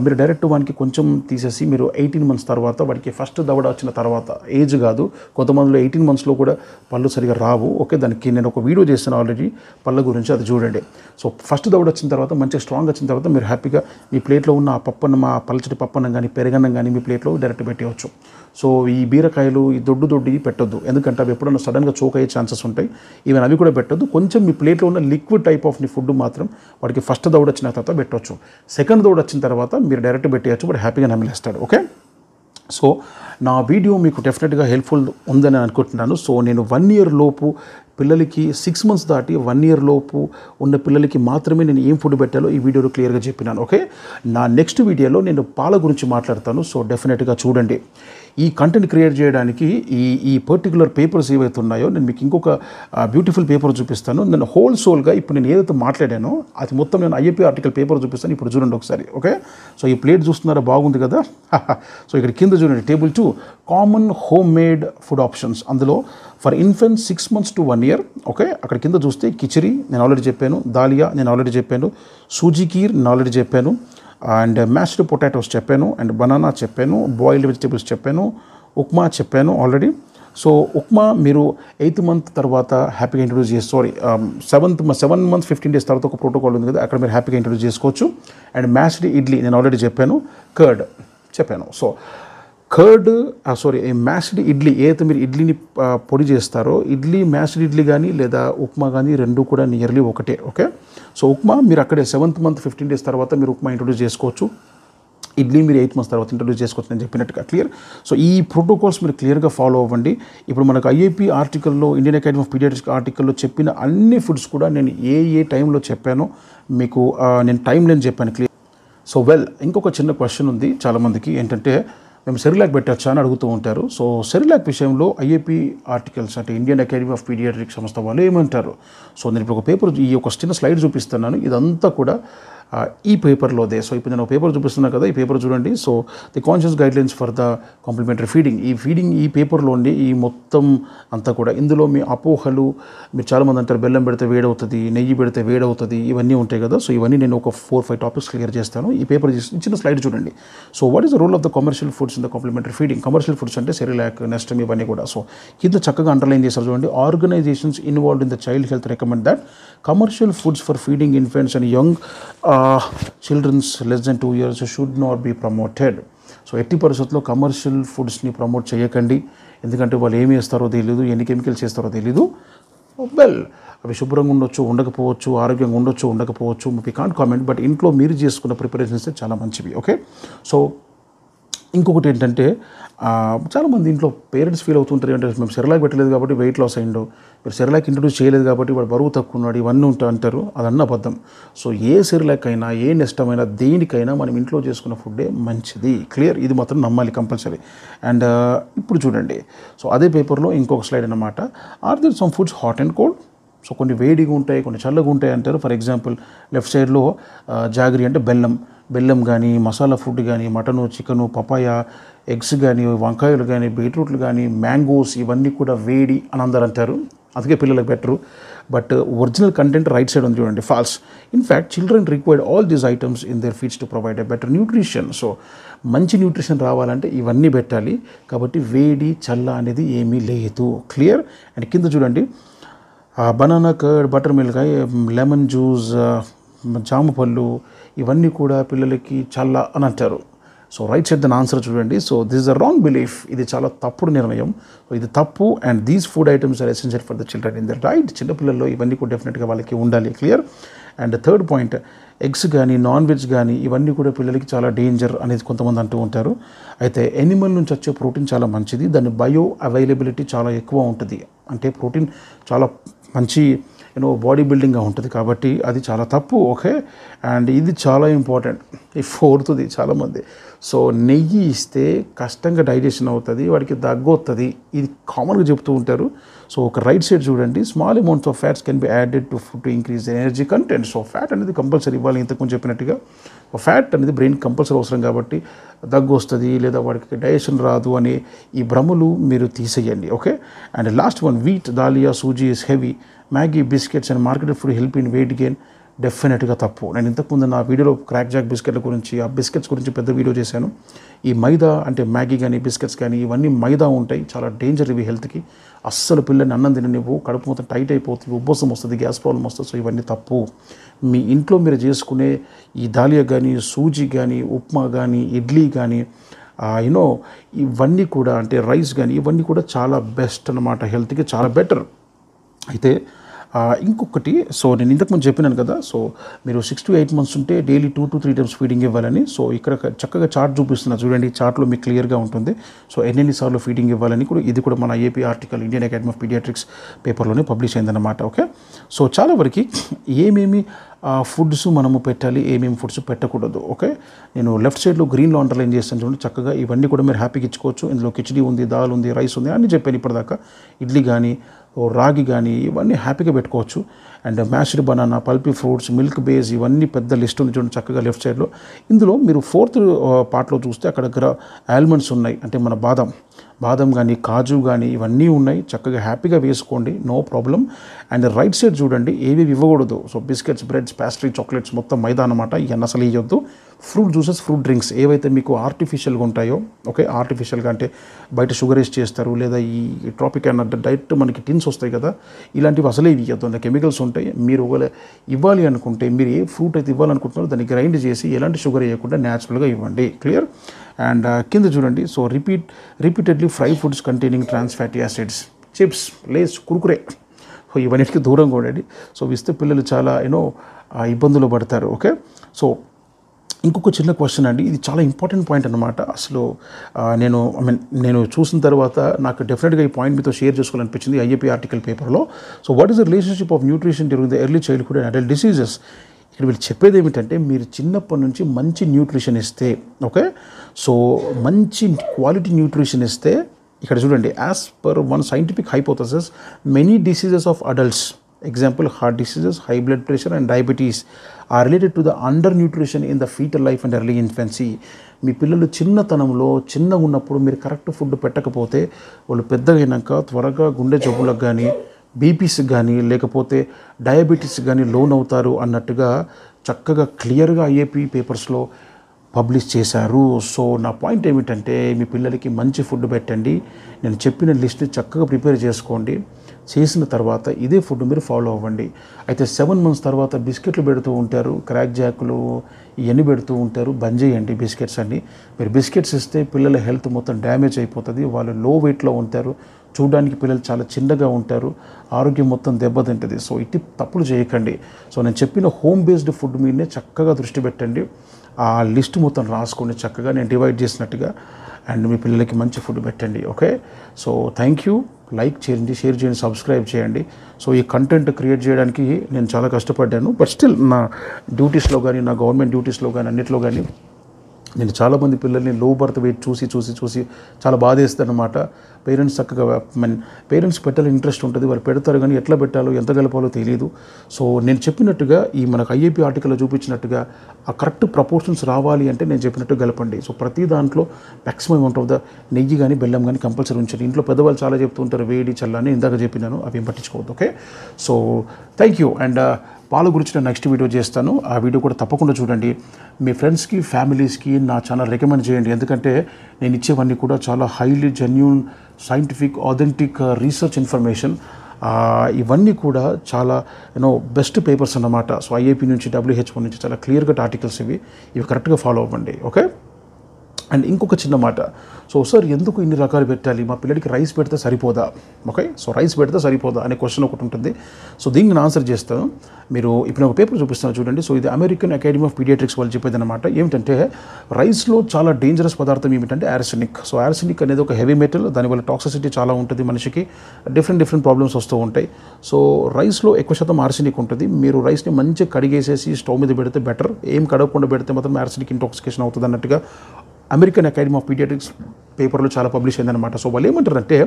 మీరు డైరెక్ట్ వానికి కొంచెం తీసేసి మీరు 18 months తర్వాత వాడికి ఫస్ట్ దవడ వచ్చిన తర్వాత ఏజ్ కాదు, కొంతమందిలో 18 monthsలో కూడా పళ్ళు సరిగా రావు. ఓకే, దానికి నేను ఒక వీడియో చేస్తాను ఆల్రెడీ పళ్ళ గురించి, అది చూడండి. సో ఫస్ట్ దవడ వచ్చిన తర్వాత మంచిగా స్ట్రాంగ్ వచ్చిన తర్వాత మీరు హ్యాపీగా మీ ప్లేట్లో ఉన్న ఆ పప్పన్నం, ఆ పల్చటి పప్పన్నం కానీ పెరగన్నం కానీ మీ ప్లేట్లో డైరెక్ట్ పెట్టవచ్చు. సో ఈ బీరకాయలు ఈ దొడ్డు పెట్టొద్దు, ఎందుకంటే అవి ఎప్పుడన్నా సడన్గా చోక్ అయ్యే ఛాన్సెస్ ఉంటాయి. ఈవెన్ అవి కూడా పెట్టొద్దు. కొంచెం మీ ప్లేట్లో ఉన్న లిక్విడ్ టైప్ ఆఫ్ ఫుడ్ మాత్రం వాడికి ఫస్ట్ దౌడ్ వచ్చిన తర్వాత పెట్టవచ్చు. సెకండ్ దౌడ్ వచ్చిన తర్వాత మీరు డైరెక్ట్ పెట్టేయచ్చు, బట్ హ్యాపీగా నమిలేస్తాడు. ఓకే, సో నా వీడియో మీకు డెఫినెట్గా హెల్ప్ఫుల్ ఉందని అనుకుంటున్నాను. సో నేను 1 year లోపు పిల్లలకి 6 months దాటి 1 year లోపు ఉన్న పిల్లలకి మాత్రమే నేను ఏం ఫుడ్ పెట్టాలో ఈ వీడియోలో క్లియర్గా చెప్పినాను. ఓకే, నా నెక్స్ట్ వీడియోలో నేను పాల గురించి మాట్లాడతాను. సో డెఫినెట్గా చూడండి. ఈ కంటెంట్ క్రియేట్ చేయడానికి ఈ పర్టికులర్ పేపర్స్ ఏవైతే ఉన్నాయో నేను మీకు ఇంకొక బ్యూటిఫుల్ పేపర్ చూపిస్తాను. నేను హోల్ సోల్గా ఇప్పుడు నేను ఏదైతే మాట్లాడానో అది మొత్తం నేను IAP ఆర్టికల్ పేపర్ చూపిస్తాను. ఇప్పుడు చూడండి ఒకసారి. ఓకే, సో ఈ ప్లేట్ చూస్తున్నారా, బాగుంది కదా. సో ఇక్కడ కింద చూడండి table 2 common home made food options. అందులో for infant 6 months to 1 year. Okay, అక్కడ కింద చూస్తే కిచరీ నేను ఆల్రెడీ చెప్పాను, దాలియా నేను ఆల్రెడీ చెప్పాను, సూజీ కీర్ నేను ఆల్రెడీ చెప్పాను, అండ్ మ్యాష్డ్ పొటాటోస్ చెప్పాను, అండ్ బనానా చెప్పాను, బాయిల్డ్ వెజిటేబుల్స్ చెప్పాను, ఉప్మా చెప్పాను ఆల్రెడీ. సో ఉప్మా మీరు 8th month తర్వాత హ్యాపీగా ఇంట్రొడ్యూస్ చేసి 7 months 15 days తర్వాత ఒక ప్రోటోకాల్ ఉంది కదా, అక్కడ మీరు హ్యాపీగా ఇంట్రొడ్యూస్ చేసుకోవచ్చు. అండ్ మ్యాష్డ్ ఇడ్లీ నేను ఆల్రెడీ చెప్పాను, కర్డ్ చెప్పాను. సో కర్డ్ మ్యాష్డ్ ఇడ్లీ ఏదైతే మీరు ఇడ్లీని పొడి చేస్తారో, ఇడ్లీ మ్యాష్డ్ ఇడ్లీ కానీ లేదా ఉప్మా కానీ రెండు కూడా నియర్లీ ఒకటే. ఓకే, సో ఉప్మా మీరు అక్కడే 7th month 15 days తర్వాత మీరు ఉప్మా ఇంట్రొడ్యూస్ చేసుకోవచ్చు. ఇడ్లీ మీరు 8 months తర్వాత ఇంట్రొడ్యూస్ చేసుకోవచ్చు నేను చెప్పినట్టుగా. క్లియర్? సో ఈ ప్రోటోకాల్స్ మీరు క్లియర్గా ఫాలో అవ్వండి. ఇప్పుడు మనకు IAP ఆర్టికల్లో, ఇండియన్ అకాడమీ ఆఫ్ పీడియాట్రిక్స్ ఆర్టికల్లో చెప్పిన అన్ని ఫుడ్స్ కూడా నేను ఏ టైంలో చెప్పానో మీకు నేను టైం లైన్ చెప్పాను. క్లియర్? సో ఇంకొక చిన్న క్వశ్చన్ ఉంది చాలామందికి, ఏంటంటే మేము సెరిలాక్ పెట్టచ్చా అని అడుగుతూ ఉంటారు. సో సెరిలాక్ విషయంలో IAP ఆర్టికల్స్ అంటే ఇండియన్ అకాడమీ ఆఫ్ పీడియాట్రిక్స్ సంస్థ వాళ్ళు ఏమంటారు? సో నేను ఇప్పుడు ఒక పేపర్, ఈ ఒక చిన్న స్లైడ్ చూపిస్తున్నాను. ఇదంతా కూడా ఈ పేపర్లోదే. సో ఇప్పుడు నేను ఒక పేపర్ చూపిస్తున్నాను కదా, ఈ పేపర్ చూడండి. So the conscious guidelines for the complementary feeding, ఈ పేపర్లో ఉండి ఈ మొత్తం అంతా కూడా ఇందులో మీ అపోహలు, మీరు చాలామంది అంటారు బెల్లం పెడితే వేడవుతుంది, నెయ్యి పెడితే వేడవుతుంది, ఇవన్నీ ఉంటాయి కదా. సో ఇవన్నీ నేను ఒక 4-5 టాపిక్స్ క్లియర్ చేస్తాను. ఈ పేపర్ చిన్న స్లైడ్ చూడండి. So what is the role of the commercial foods in the complementary feeding? Commercial foods అంటే సెరిలాక్, నెస్టమ్ ఇవన్నీ కూడా. సో కింద చక్కగా అండర్లైన్ చేస్తారు చూడండి. Organizations involved in the child health recommend that commercial foods for feeding infants and young childrens less than 2 years should not be promoted. So ఎట్టి పరిస్థితుల్లో commercial ఫుడ్స్ని promote చేయకండి, ఎందుకంటే వాళ్ళు ఏమి వేస్తారో తెలియదు, ఎన్ని కెమికల్స్ చేస్తారో తెలీదు. అవి శుభ్రంగా ఉండొచ్చు, ఉండకపోవచ్చు, ఆరోగ్యంగా ఉండొచ్చు, ఉండకపోవచ్చు, వి కాంట్ కామెంట్. బట్ ఇంట్లో మీరు చేసుకున్న ప్రిపరేషన్స్ చాలా మంచివి. ఓకే, సో ఇంకొకటి ఏంటంటే చాలామంది ఇంట్లో పేరెంట్స్ ఫీల్ అవుతుంటారు, అంటే మేము సెరిలాక్ పెట్టలేదు కాబట్టి వెయిట్ లాస్ అయ్యిండు, మీరు సెరిలాక్ ఇంట్రొడ్యూస్ చేయలేదు కాబట్టి వాడు బరువు తక్కువ ఉన్నాడు, ఇవన్నీ అంటారు. అదన్న అబద్ధం. సో ఏ సెరిలాక్ అయినా, ఏ నెస్టమైనా, దేనికైనా మనం ఇంట్లో చేసుకున్న ఫుడ్డే మంచిది. క్లియర్? ఇది మాత్రం నమ్మాలి కంపల్సరీ. అండ్ ఇప్పుడు చూడండి. సో అదే పేపర్లో ఇంకొక స్లైడ్ అన్నమాట. Are there some foods hot and cold? So కొన్ని వేడిగా ఉంటాయి, కొన్ని చల్లగా ఉంటాయి అంటారు. ఫర్ ఎగ్జాంపుల్ లెఫ్ట్ సైడ్లో జాగరీ అంటే బెల్లం కానీ, మసాలా ఫుడ్ కానీ, మటను, చికెను, పపాయ, ఎగ్స్ కానీ, వంకాయలు కానీ, బీట్రూట్లు కానీ, మ్యాంగోస్, ఇవన్నీ కూడా వేడి అని అందరు అంటారు, అందుకే పిల్లలకు better. But original content right side ఉంది చూడండి, false. In fact children required all these items in their feeds to provide a better nutrition. So మంచి న్యూట్రిషన్ రావాలంటే ఇవన్నీ పెట్టాలి. కాబట్టి వేడి చల్ల అనేది ఏమీ లేదు. క్లియర్? అండ్ కింద చూడండి banana, curd, buttermilk, lemon juice, జామ పళ్ళు, ఇవన్నీ కూడా పిల్లలకి చల్ల అని అంటారు. సో రైట్ సైడ్ దాని ఆన్సర్ చూడండి. So this is a wrong belief. ఇది చాలా తప్పుడు నిర్ణయం. సో ఇది తప్పు. And these food items are essential for the children in the diet. చిన్నపిల్లల్లో ఇవన్నీ కూడా డెఫినెట్గా వాళ్ళకి ఉండాలి. Clear? And third point, eggs కానీ, నాన్ వెజ్ కానీ, ఇవన్నీ కూడా పిల్లలకి చాలా డేంజర్ అనేది కొంతమంది అంటూ ఉంటారు. అయితే ఎనిమల్ నుంచి వచ్చే ప్రోటీన్ చాలా మంచిది, దాని బయో అవైలబిలిటీ చాలా ఎక్కువ ఉంటుంది. అంటే ప్రోటీన్ చాలా మంచి బాడీ బిల్డింగ్గా ఉంటుంది, కాబట్టి అది చాలా తప్పు. ఓకే, అండ్ ఇది చాలా ఇంపార్టెంట్. ఈ ఫోర్త్ది చాలామంది, సో నెయ్యి ఇస్తే కష్టంగా డైజెషన్ అవుతుంది, వాడికి దగ్గు వస్తుంది, ఇది కామన్గా చెప్తూ ఉంటారు. సో ఒక రైట్ సైడ్ చూడండి, small amounts of fats can be added to food to increase energy content. So fat అనేది కంపల్సరీ ఇవ్వాలి. ఇంతకుముందు చెప్పినట్టుగా ఫ్యాట్ అనేది బ్రెయిన్ కంపల్సరీ అవసరం, కాబట్టి దగ్గు వస్తుంది లేదా వాడికి డైజెషన్ రాదు అనే ఈ భ్రమలు మీరు తీసేయండి. Okay, and last one, wheat, dalia, suji is heavy, Maggi, biscuits and marketed food help in weight gain. డెఫినెట్గా తప్పు. నేను ఇంతకుముందు నా వీడియోలో క్రాక్ జాక్ బిస్కెట్ల గురించి, ఆ బిస్కెట్స్ గురించి పెద్ద వీడియో చేశాను. ఈ మైదా అంటే మ్యాగీ కానీ బిస్కెట్స్ కానీ ఇవన్నీ మైదా ఉంటాయి, చాలా డేంజర్ ఇవి హెల్త్కి. అస్సలు పిల్లల్ని అన్నం తిననివ్వు, కడుపు మొత్తం టైట్ అయిపోతుంది, ఉబ్బసం వస్తుంది, గ్యాస్ ప్రాబ్లం వస్తుంది. సో ఇవన్నీ తప్పు. మీ ఇంట్లో మీరు చేసుకునే ఈ దాలియా కానీ, సూజీ కానీ, ఉప్మా కానీ, ఇడ్లీ కానీ, ఇవన్నీ కూడా అంటే రైస్ కానీ ఇవన్నీ కూడా చాలా బెస్ట్ అన్నమాట, హెల్త్కి చాలా బెటర్. అయితే ఇంకొకటి, సో నేను ఇంతకుముందు చెప్పినాను కదా, సో మీరు 6 to 8 months ఉంటే డైలీ 2 to 3 times ఫీడింగ్ ఇవ్వాలని. సో ఇక్కడ చక్కగా చార్ట్ చూపిస్తున్నా చూడండి, చార్ట్లో మీకు క్లియర్గా ఉంటుంది. సో ఎన్నిసార్లు ఫీడింగ్ ఇవ్వాలని కూడా ఇది కూడా మన AP article Indian academy of pediatrics పేపర్లోనే పబ్లిష్ అయిందన్నమాట. ఓకే, సో చాలా వరకు ఏమేమి ఫుడ్స్ మనము పెట్టాలి, ఏమేమి ఫుడ్స్ పెట్టకూడదు. ఓకే, నేను లెఫ్ట్ సైడ్లో గ్రీన్లో అండర్లైన్ చేస్తాను చూడండి, చక్కగా ఇవన్నీ కూడా మీరు హ్యాపీగా ఇచ్చుకోవచ్చు. ఇందులో కిచడీ ఉంది, దాల్ ఉంది, రైస్ ఉంది, అన్నీ చెప్పాను ఇప్పటిదాకా. ఇడ్లీ కానీ రాగి కానీ ఇవన్నీ హ్యాపీగా పెట్టుకోవచ్చు. And mashed banana, pulpy fruits, milk base, ఇవన్నీ పెద్ద లిస్ట్ ఉంది చూడండి చక్కగా లెఫ్ట్ సైడ్లో. ఇందులో మీరు 4th పార్ట్లో చూస్తే అక్కడ ఆల్మండ్స్ ఉన్నాయి, అంటే మన బాదం కానీ కాజు కానీ ఇవన్నీ ఉన్నాయి, చక్కగా హ్యాపీగా వేసుకోండి, no problem. And right side చూడండి ఏవి ఇవ్వకూడదు. So biscuits, breads, pastry, chocolates మొత్తం మైదా అనమాట, ఇవన్నీ అసలు ఇవ్వద్దు. ఫ్రూట్ జ్యూసెస్, ఫ్రూట్ డ్రింక్స్ ఏవైతే మీకు ఆర్టిఫిషియల్గా ఉంటాయో, ఓకే, ఆర్టిఫిషియల్గా అంటే బయట షుగర్ వేసి చేస్తారు, లేదా ఈ ట్రాపిక్ అన్న డైరెక్ట్ మనకి టిన్స్ వస్తాయి కదా, ఇలాంటివి అసలే ఇవ్వద్దు, అంటే కెమికల్స్ ఉంటాయి. మీరు ఒకవేళ ఇవ్వాలి అనుకుంటే, మీరు ఏ ఫ్రూట్ అయితే ఇవ్వాలనుకుంటున్నారో దాన్ని గ్రైండ్ చేసి ఎలాంటి షుగర్ వేయకుండా న్యాచురల్గా ఇవ్వండి. క్లియర్? అండ్ కింద చూడండి, so repeatedly fry foods containing trans fatty acids, chips, Lays, Kurkure, so ఇవన్నిటికీ దూరంగా ఉండండి. సో ఇస్తే పిల్లలు చాలా ఇబ్బందులు పడతారు. ఓకే, సో ఇంకొక చిన్న క్వశ్చన్ అండి, ఇది చాలా ఇంపార్టెంట్ పాయింట్ అనమాట. అసలు నేను చూసిన తర్వాత నాకు డెఫినెట్గా ఈ పాయింట్ మీతో షేర్ చేసుకోవాలనిపించింది ఐఏపీ ఆర్టికల్ పేపర్లో. So what is the relationship of nutrition during the early childhood and adult diseases? ఇక్కడ వీళ్ళు చెప్పేది ఏమిటంటే, మీరు చిన్నప్పటి నుంచి మంచి న్యూట్రిషన్ ఇస్తే, ఓకే, సో మంచి క్వాలిటీ న్యూట్రిషన్ ఇస్తే, ఇక్కడ చూడండి, as per one scientific hypothesis many diseases of adults, example heart diseases, high blood pressure and diabetes are related to the under nutrition in the fetal life and early infancy. మీ పిల్లలు చిన్నగా ఉన్నప్పుడు మీరు correct food పెట్టకపోతే వాళ్ళు పెద్దగైనాక త్వరగా గుండె జబ్బులకు కానీ, బీపీస్ కానీ, లేకపోతే డయాబెటీస్ కానీ లోన్ అవుతారు అన్నట్టుగా చక్కగా క్లియర్గా ఐఏపీ పేపర్స్లో పబ్లిష్ చేశారు. సో నా పాయింట్ ఏమిటంటే, మీ పిల్లలకి మంచి ఫుడ్ పెట్టండి, నేను చెప్పిన లిస్ట్ని చక్కగా ప్రిపేర్ చేసుకోండి, చేసిన తర్వాత ఇదే ఫుడ్ మీరు ఫాలో అవ్వండి. అయితే 7 months తర్వాత బిస్కెట్లు పెడుతూ ఉంటారు, క్రాక్ జాకులు ఇవన్నీ పెడుతూ ఉంటారు, బంద్ చేయండి బిస్కెట్స్ అన్నీ. మీరు బిస్కెట్స్ ఇస్తే పిల్లల హెల్త్ మొత్తం డ్యామేజ్ అయిపోతుంది, వాళ్ళు లో వెయిట్లో ఉంటారు, చూడడానికి పిల్లలు చాలా చిన్నగా ఉంటారు, ఆరోగ్యం మొత్తం దెబ్బతింటుంది. సో ఇటు తప్పులు చేయకండి. సో నేను చెప్పిన హోమ్ బేస్డ్ ఫుడ్ మీదనే చక్కగా దృష్టి పెట్టండి, ఆ లిస్ట్ మొత్తం రాసుకోండి చక్కగా నేను డివైడ్ చేసినట్టుగా, అండ్ మీ పిల్లలకి మంచి ఫుడ్ పెట్టండి. Okay, so thank you. Like చేయండి, షేర్ చేయండి, సబ్స్క్రైబ్ చేయండి. సో ఈ కంటెంట్ క్రియేట్ చేయడానికి నేను చాలా కష్టపడ్డాను, బట్ స్టిల్ నా డ్యూటీస్లో కానీ, నా గవర్నమెంట్ డ్యూటీస్లో కానీ, అన్నిట్లో కానీ నేను చాలామంది పిల్లల్ని లో బర్త్ వెయిట్ చూసి చాలా బాధేస్తుంది అనమాట. పేరెంట్స్ చక్కగా పేరెంట్స్ పెట్టాలని ఇంట్రెస్ట్ ఉంటుంది, వాళ్ళు పెడతారు కానీ ఎట్లా పెట్టాలో ఎంత గలపాలో తెలియదు. సో నేను చెప్పినట్టుగా ఈ మనకు ఐఏపీ ఆర్టికల్లో చూపించినట్టుగా ఆ కరెక్ట్ ప్రపోర్షన్స్ రావాలి అంటే నేను చెప్పినట్టు గలపండి. సో ప్రతి దాంట్లో మ్యాక్సిమం అమౌంట్ ఆఫ్ ద నెయ్యి కానీ బెల్లం కానీ కంపల్సరీ ఉంచండి. ఇంట్లో పెద్దవాళ్ళు చాలా చెప్తూ ఉంటారు వేడి చల్లని, ఇందాక చెప్పినాను, అవి ఏం పట్టించుకోవద్దు. Okay, so thank you. And పాల గురించి నేను నెక్స్ట్ వీడియో చేస్తాను, ఆ వీడియో కూడా తప్పకుండా చూడండి. మీ ఫ్రెండ్స్కి, ఫ్యామిలీస్కి నా ఛానల్ రికమెండ్ చేయండి, ఎందుకంటే నేను ఇచ్చేవన్నీ కూడా చాలా highly genuine, scientific, authentic research information. ఇవన్నీ కూడా చాలా బెస్ట్ పేపర్స్ అన్నమాట. సో ఐఏపీ నుంచి, WHO నుంచి చాలా క్లియర్ కట్ ఆర్టికల్స్ ఇవి కరెక్ట్గా ఫాలో అవ్వండి. ఓకే, అండ్ ఇంకొక చిన్న మాట, సో సార్ ఎందుకు ఇన్ని రకాలు పెట్టాలి, మా పిల్లడికి రైస్ పెడితే సరిపోదా? ఓకే, సో రైస్ పెడితే సరిపోదా అనే క్వశ్చన్ ఒకటి ఉంటుంది. సో దీనికి నేను ఆన్సర్ చేస్తాను. మీరు ఇప్పుడు ఒక పేపర్ చూపిస్తాను చూడండి. సో ఇది అమెరికన్ అకాడమీ ఆఫ్ పీడియాట్రిక్స్ వాళ్ళు చెప్పేది అనమాట. ఏమిటంటే రైస్లో చాలా డేంజరస్ పదార్థం ఏమిటంటే ఆర్సెనిక్. సో ఆర్సెనిక్ అనేది ఒక హెవీ మెటల్, దానివల్ల టాక్సిసిటీ చాలా ఉంటుంది, మనిషికి డిఫరెంట్ ప్రాబ్లమ్స్ వస్తూ ఉంటాయి. సో రైస్లో ఎక్కువ శాతం ఆర్సెనిక్ ఉంటుంది. మీరు రైస్ని మంచిగా కడిగేసేసి స్టవ్ మీద పెడితే బెటర్, ఏం కడగకుండా పెడితే మాత్రం ఆర్సెనిక్ ఇంటాక్సికేషన్ అవుతుంది అన్నట్టుగా అమెరికన్ అకాడమీ ఆఫ్ పీడియాట్రిక్స్ పేపర్లో చాలా పబ్లిష్ అయిందనమాట. సో వాళ్ళు ఏమంటారంటే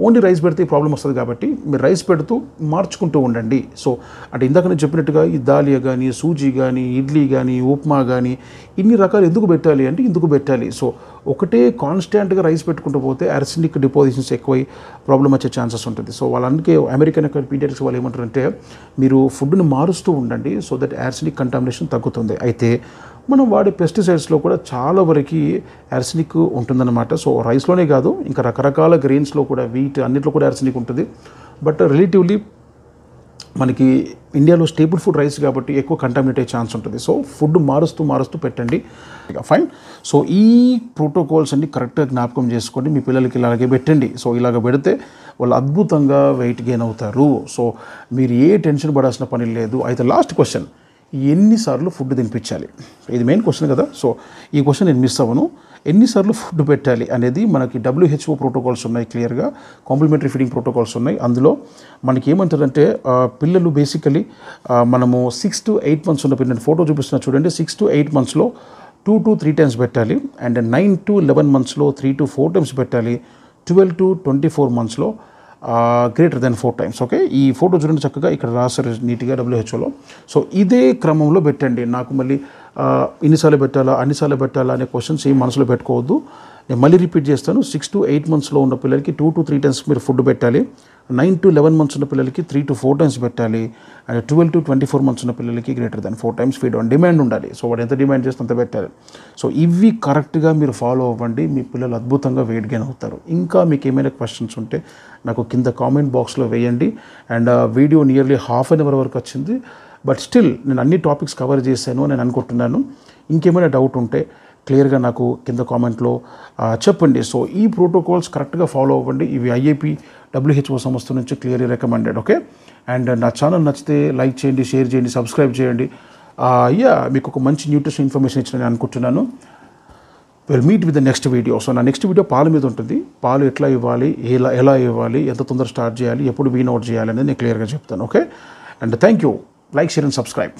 ఓన్లీ రైస్ పెడితే ఈ ప్రాబ్లం వస్తుంది కాబట్టి మీరు రైస్ పెడుతూ మార్చుకుంటూ ఉండండి. సో అంటే ఇందాక నేను చెప్పినట్టుగా ఈ దాలియా కానీ, సూజీ కానీ, ఇడ్లీ కానీ, ఉప్మా కానీ ఇన్ని రకాలు ఎందుకు పెట్టాలి అంటే ఇందుకు పెట్టాలి. సో ఒకటే కాన్స్టాంట్గా రైస్ పెట్టుకుంటూ పోతే ఆర్సెనిక్ డిపాజిషన్స్ ఎక్కువై ప్రాబ్లం వచ్చే ఛాన్సెస్ ఉంటుంది. సో వాళ్ళు అందుకే అమెరికన్ పీడియాట్రిక్స్ వాళ్ళు ఏమంటారంటే మీరు ఫుడ్ని మారుస్తూ ఉండండి సో దట్ ఆర్సెనిక్ కంటామినేషన్ తగ్గుతుంది. అయితే మనం వాడే పెస్టిసైడ్స్లో కూడా చాలా వరకు ఆర్సెనిక్ ఉంటుందన్నమాట. సో రైస్లోనే కాదు ఇంకా రకరకాల గ్రెయిన్స్లో కూడా వీట్ అన్నిట్లో కూడా ఆర్సెనిక్ ఉంటుంది. బట్ రిలేటివ్లీ మనకి ఇండియాలో స్టేబుల్ ఫుడ్ రైస్ కాబట్టి ఎక్కువ కంటామినేట్ అయ్యే ఛాన్స్ ఉంటుంది. సో ఫుడ్ మారుస్తూ పెట్టండి. ఫైన్. సో ఈ ప్రోటోకాల్స్ అన్ని కరెక్ట్గా జ్ఞాపకం చేసుకోండి, మీ పిల్లలకి ఇలాగే పెట్టండి. సో ఇలాగ పెడితే వాళ్ళు అద్భుతంగా వెయిట్ గెయిన్ అవుతారు. సో మీరు ఏ టెన్షన్ పడాల్సిన పని లేదు. అయితే లాస్ట్ క్వశ్చన్, ఎన్నిసార్లు ఫుడ్ తినిపించాలి? ఇది మెయిన్ క్వశ్చన్ కదా. సో ఈ క్వశ్చన్ నేను మిస్ అవ్వను. ఎన్నిసార్లు ఫుడ్ పెట్టాలి అనేది మనకి WHO ప్రోటోకాల్స్ ఉన్నాయి, క్లియర్గా కాంప్లిమెంటరీ ఫీడింగ్ ప్రోటోకాల్స్ ఉన్నాయి. అందులో మనకి ఏమంటారంటే పిల్లలు బేసికలీ మనము 6 to 8 months ఉన్న పిల్లలు ఫోటో చూపిస్తున్నా చూడండి. 6 to 8 monthsలో 2 to 3 times పెట్టాలి. అండ్ 9 to 11 monthsలో 3 to 4 times పెట్టాలి. 12 to 24 monthsలో గ్రేటర్ దెన్ 4 times. ఓకే, ఈ ఫోటో చూడండి చక్కగా ఇక్కడ రాశారు నీట్గా WHOలో. సో ఇదే క్రమంలో పెట్టండి. నాకు మళ్ళీ ఇన్నిసార్లు పెట్టాలా అన్నిసార్లు పెట్టాలా అనే క్వశ్చన్స్ ఏం మనసులో పెట్టుకోవద్దు. నేను మళ్ళీ రిపీట్ చేస్తాను. 6 to 8 monthsలో ఉన్న పిల్లలకి 2 to 3 times మీరు ఫుడ్ పెట్టాలి. 9 to 11 months ఉన్న పిల్లలకి 3 to 4 times పెట్టాలి. అండ్ 12 to 24 months ఉన్న పిల్లలకి greater then 4 times feed on demand ఉండాలి. సో వాడు ఎంత డిమాండ్ చేస్తే అంత పెట్టాలి. సో ఇవి కరెక్ట్గా మీరు ఫాలో అవ్వండి, మీ పిల్లలు అద్భుతంగా వెయిట్ గెయిన్ అవుతారు. ఇంకా మీకు ఏమైనా క్వశ్చన్స్ ఉంటే నాకు కింద కామెంట్ బాక్స్లో వేయండి. And video nearly ½ an hour వరకు వచ్చింది. బట్ స్టిల్ నేను అన్ని టాపిక్స్ కవర్ చేశాను నేను అనుకుంటున్నాను. ఇంకేమైనా డౌట్ ఉంటే క్లియర్గా నాకు కింద కామెంట్లో చెప్పండి. సో ఈ ప్రోటోకాల్స్ కరెక్ట్గా ఫాలో అవ్వండి. ఇవి IAP WHO సంస్థ నుంచి క్లియర్లీ రికమెండెడ్. ఓకే, అండ్ నా ఛానల్ నచ్చితే లైక్ చేయండి, షేర్ చేయండి, సబ్స్క్రైబ్ చేయండి. మీకు ఒక మంచి న్యూట్రిషన్ ఇన్ఫర్మేషన్ ఇచ్చిన నేను అనుకుంటున్నాను. Will meet with the next video. So నా నెక్స్ట్ వీడియో పాలు మీద ఉంటుంది. పాలు ఎట్లా ఇవ్వాలి, ఎలా ఇవ్వాలి, ఎంత తొందర స్టార్ట్ చేయాలి, ఎప్పుడు వీన్ అవుట్ చేయాలి అనేది నేను క్లియర్గా చెప్తాను. Okay, and thank you. Like, share and subscribe.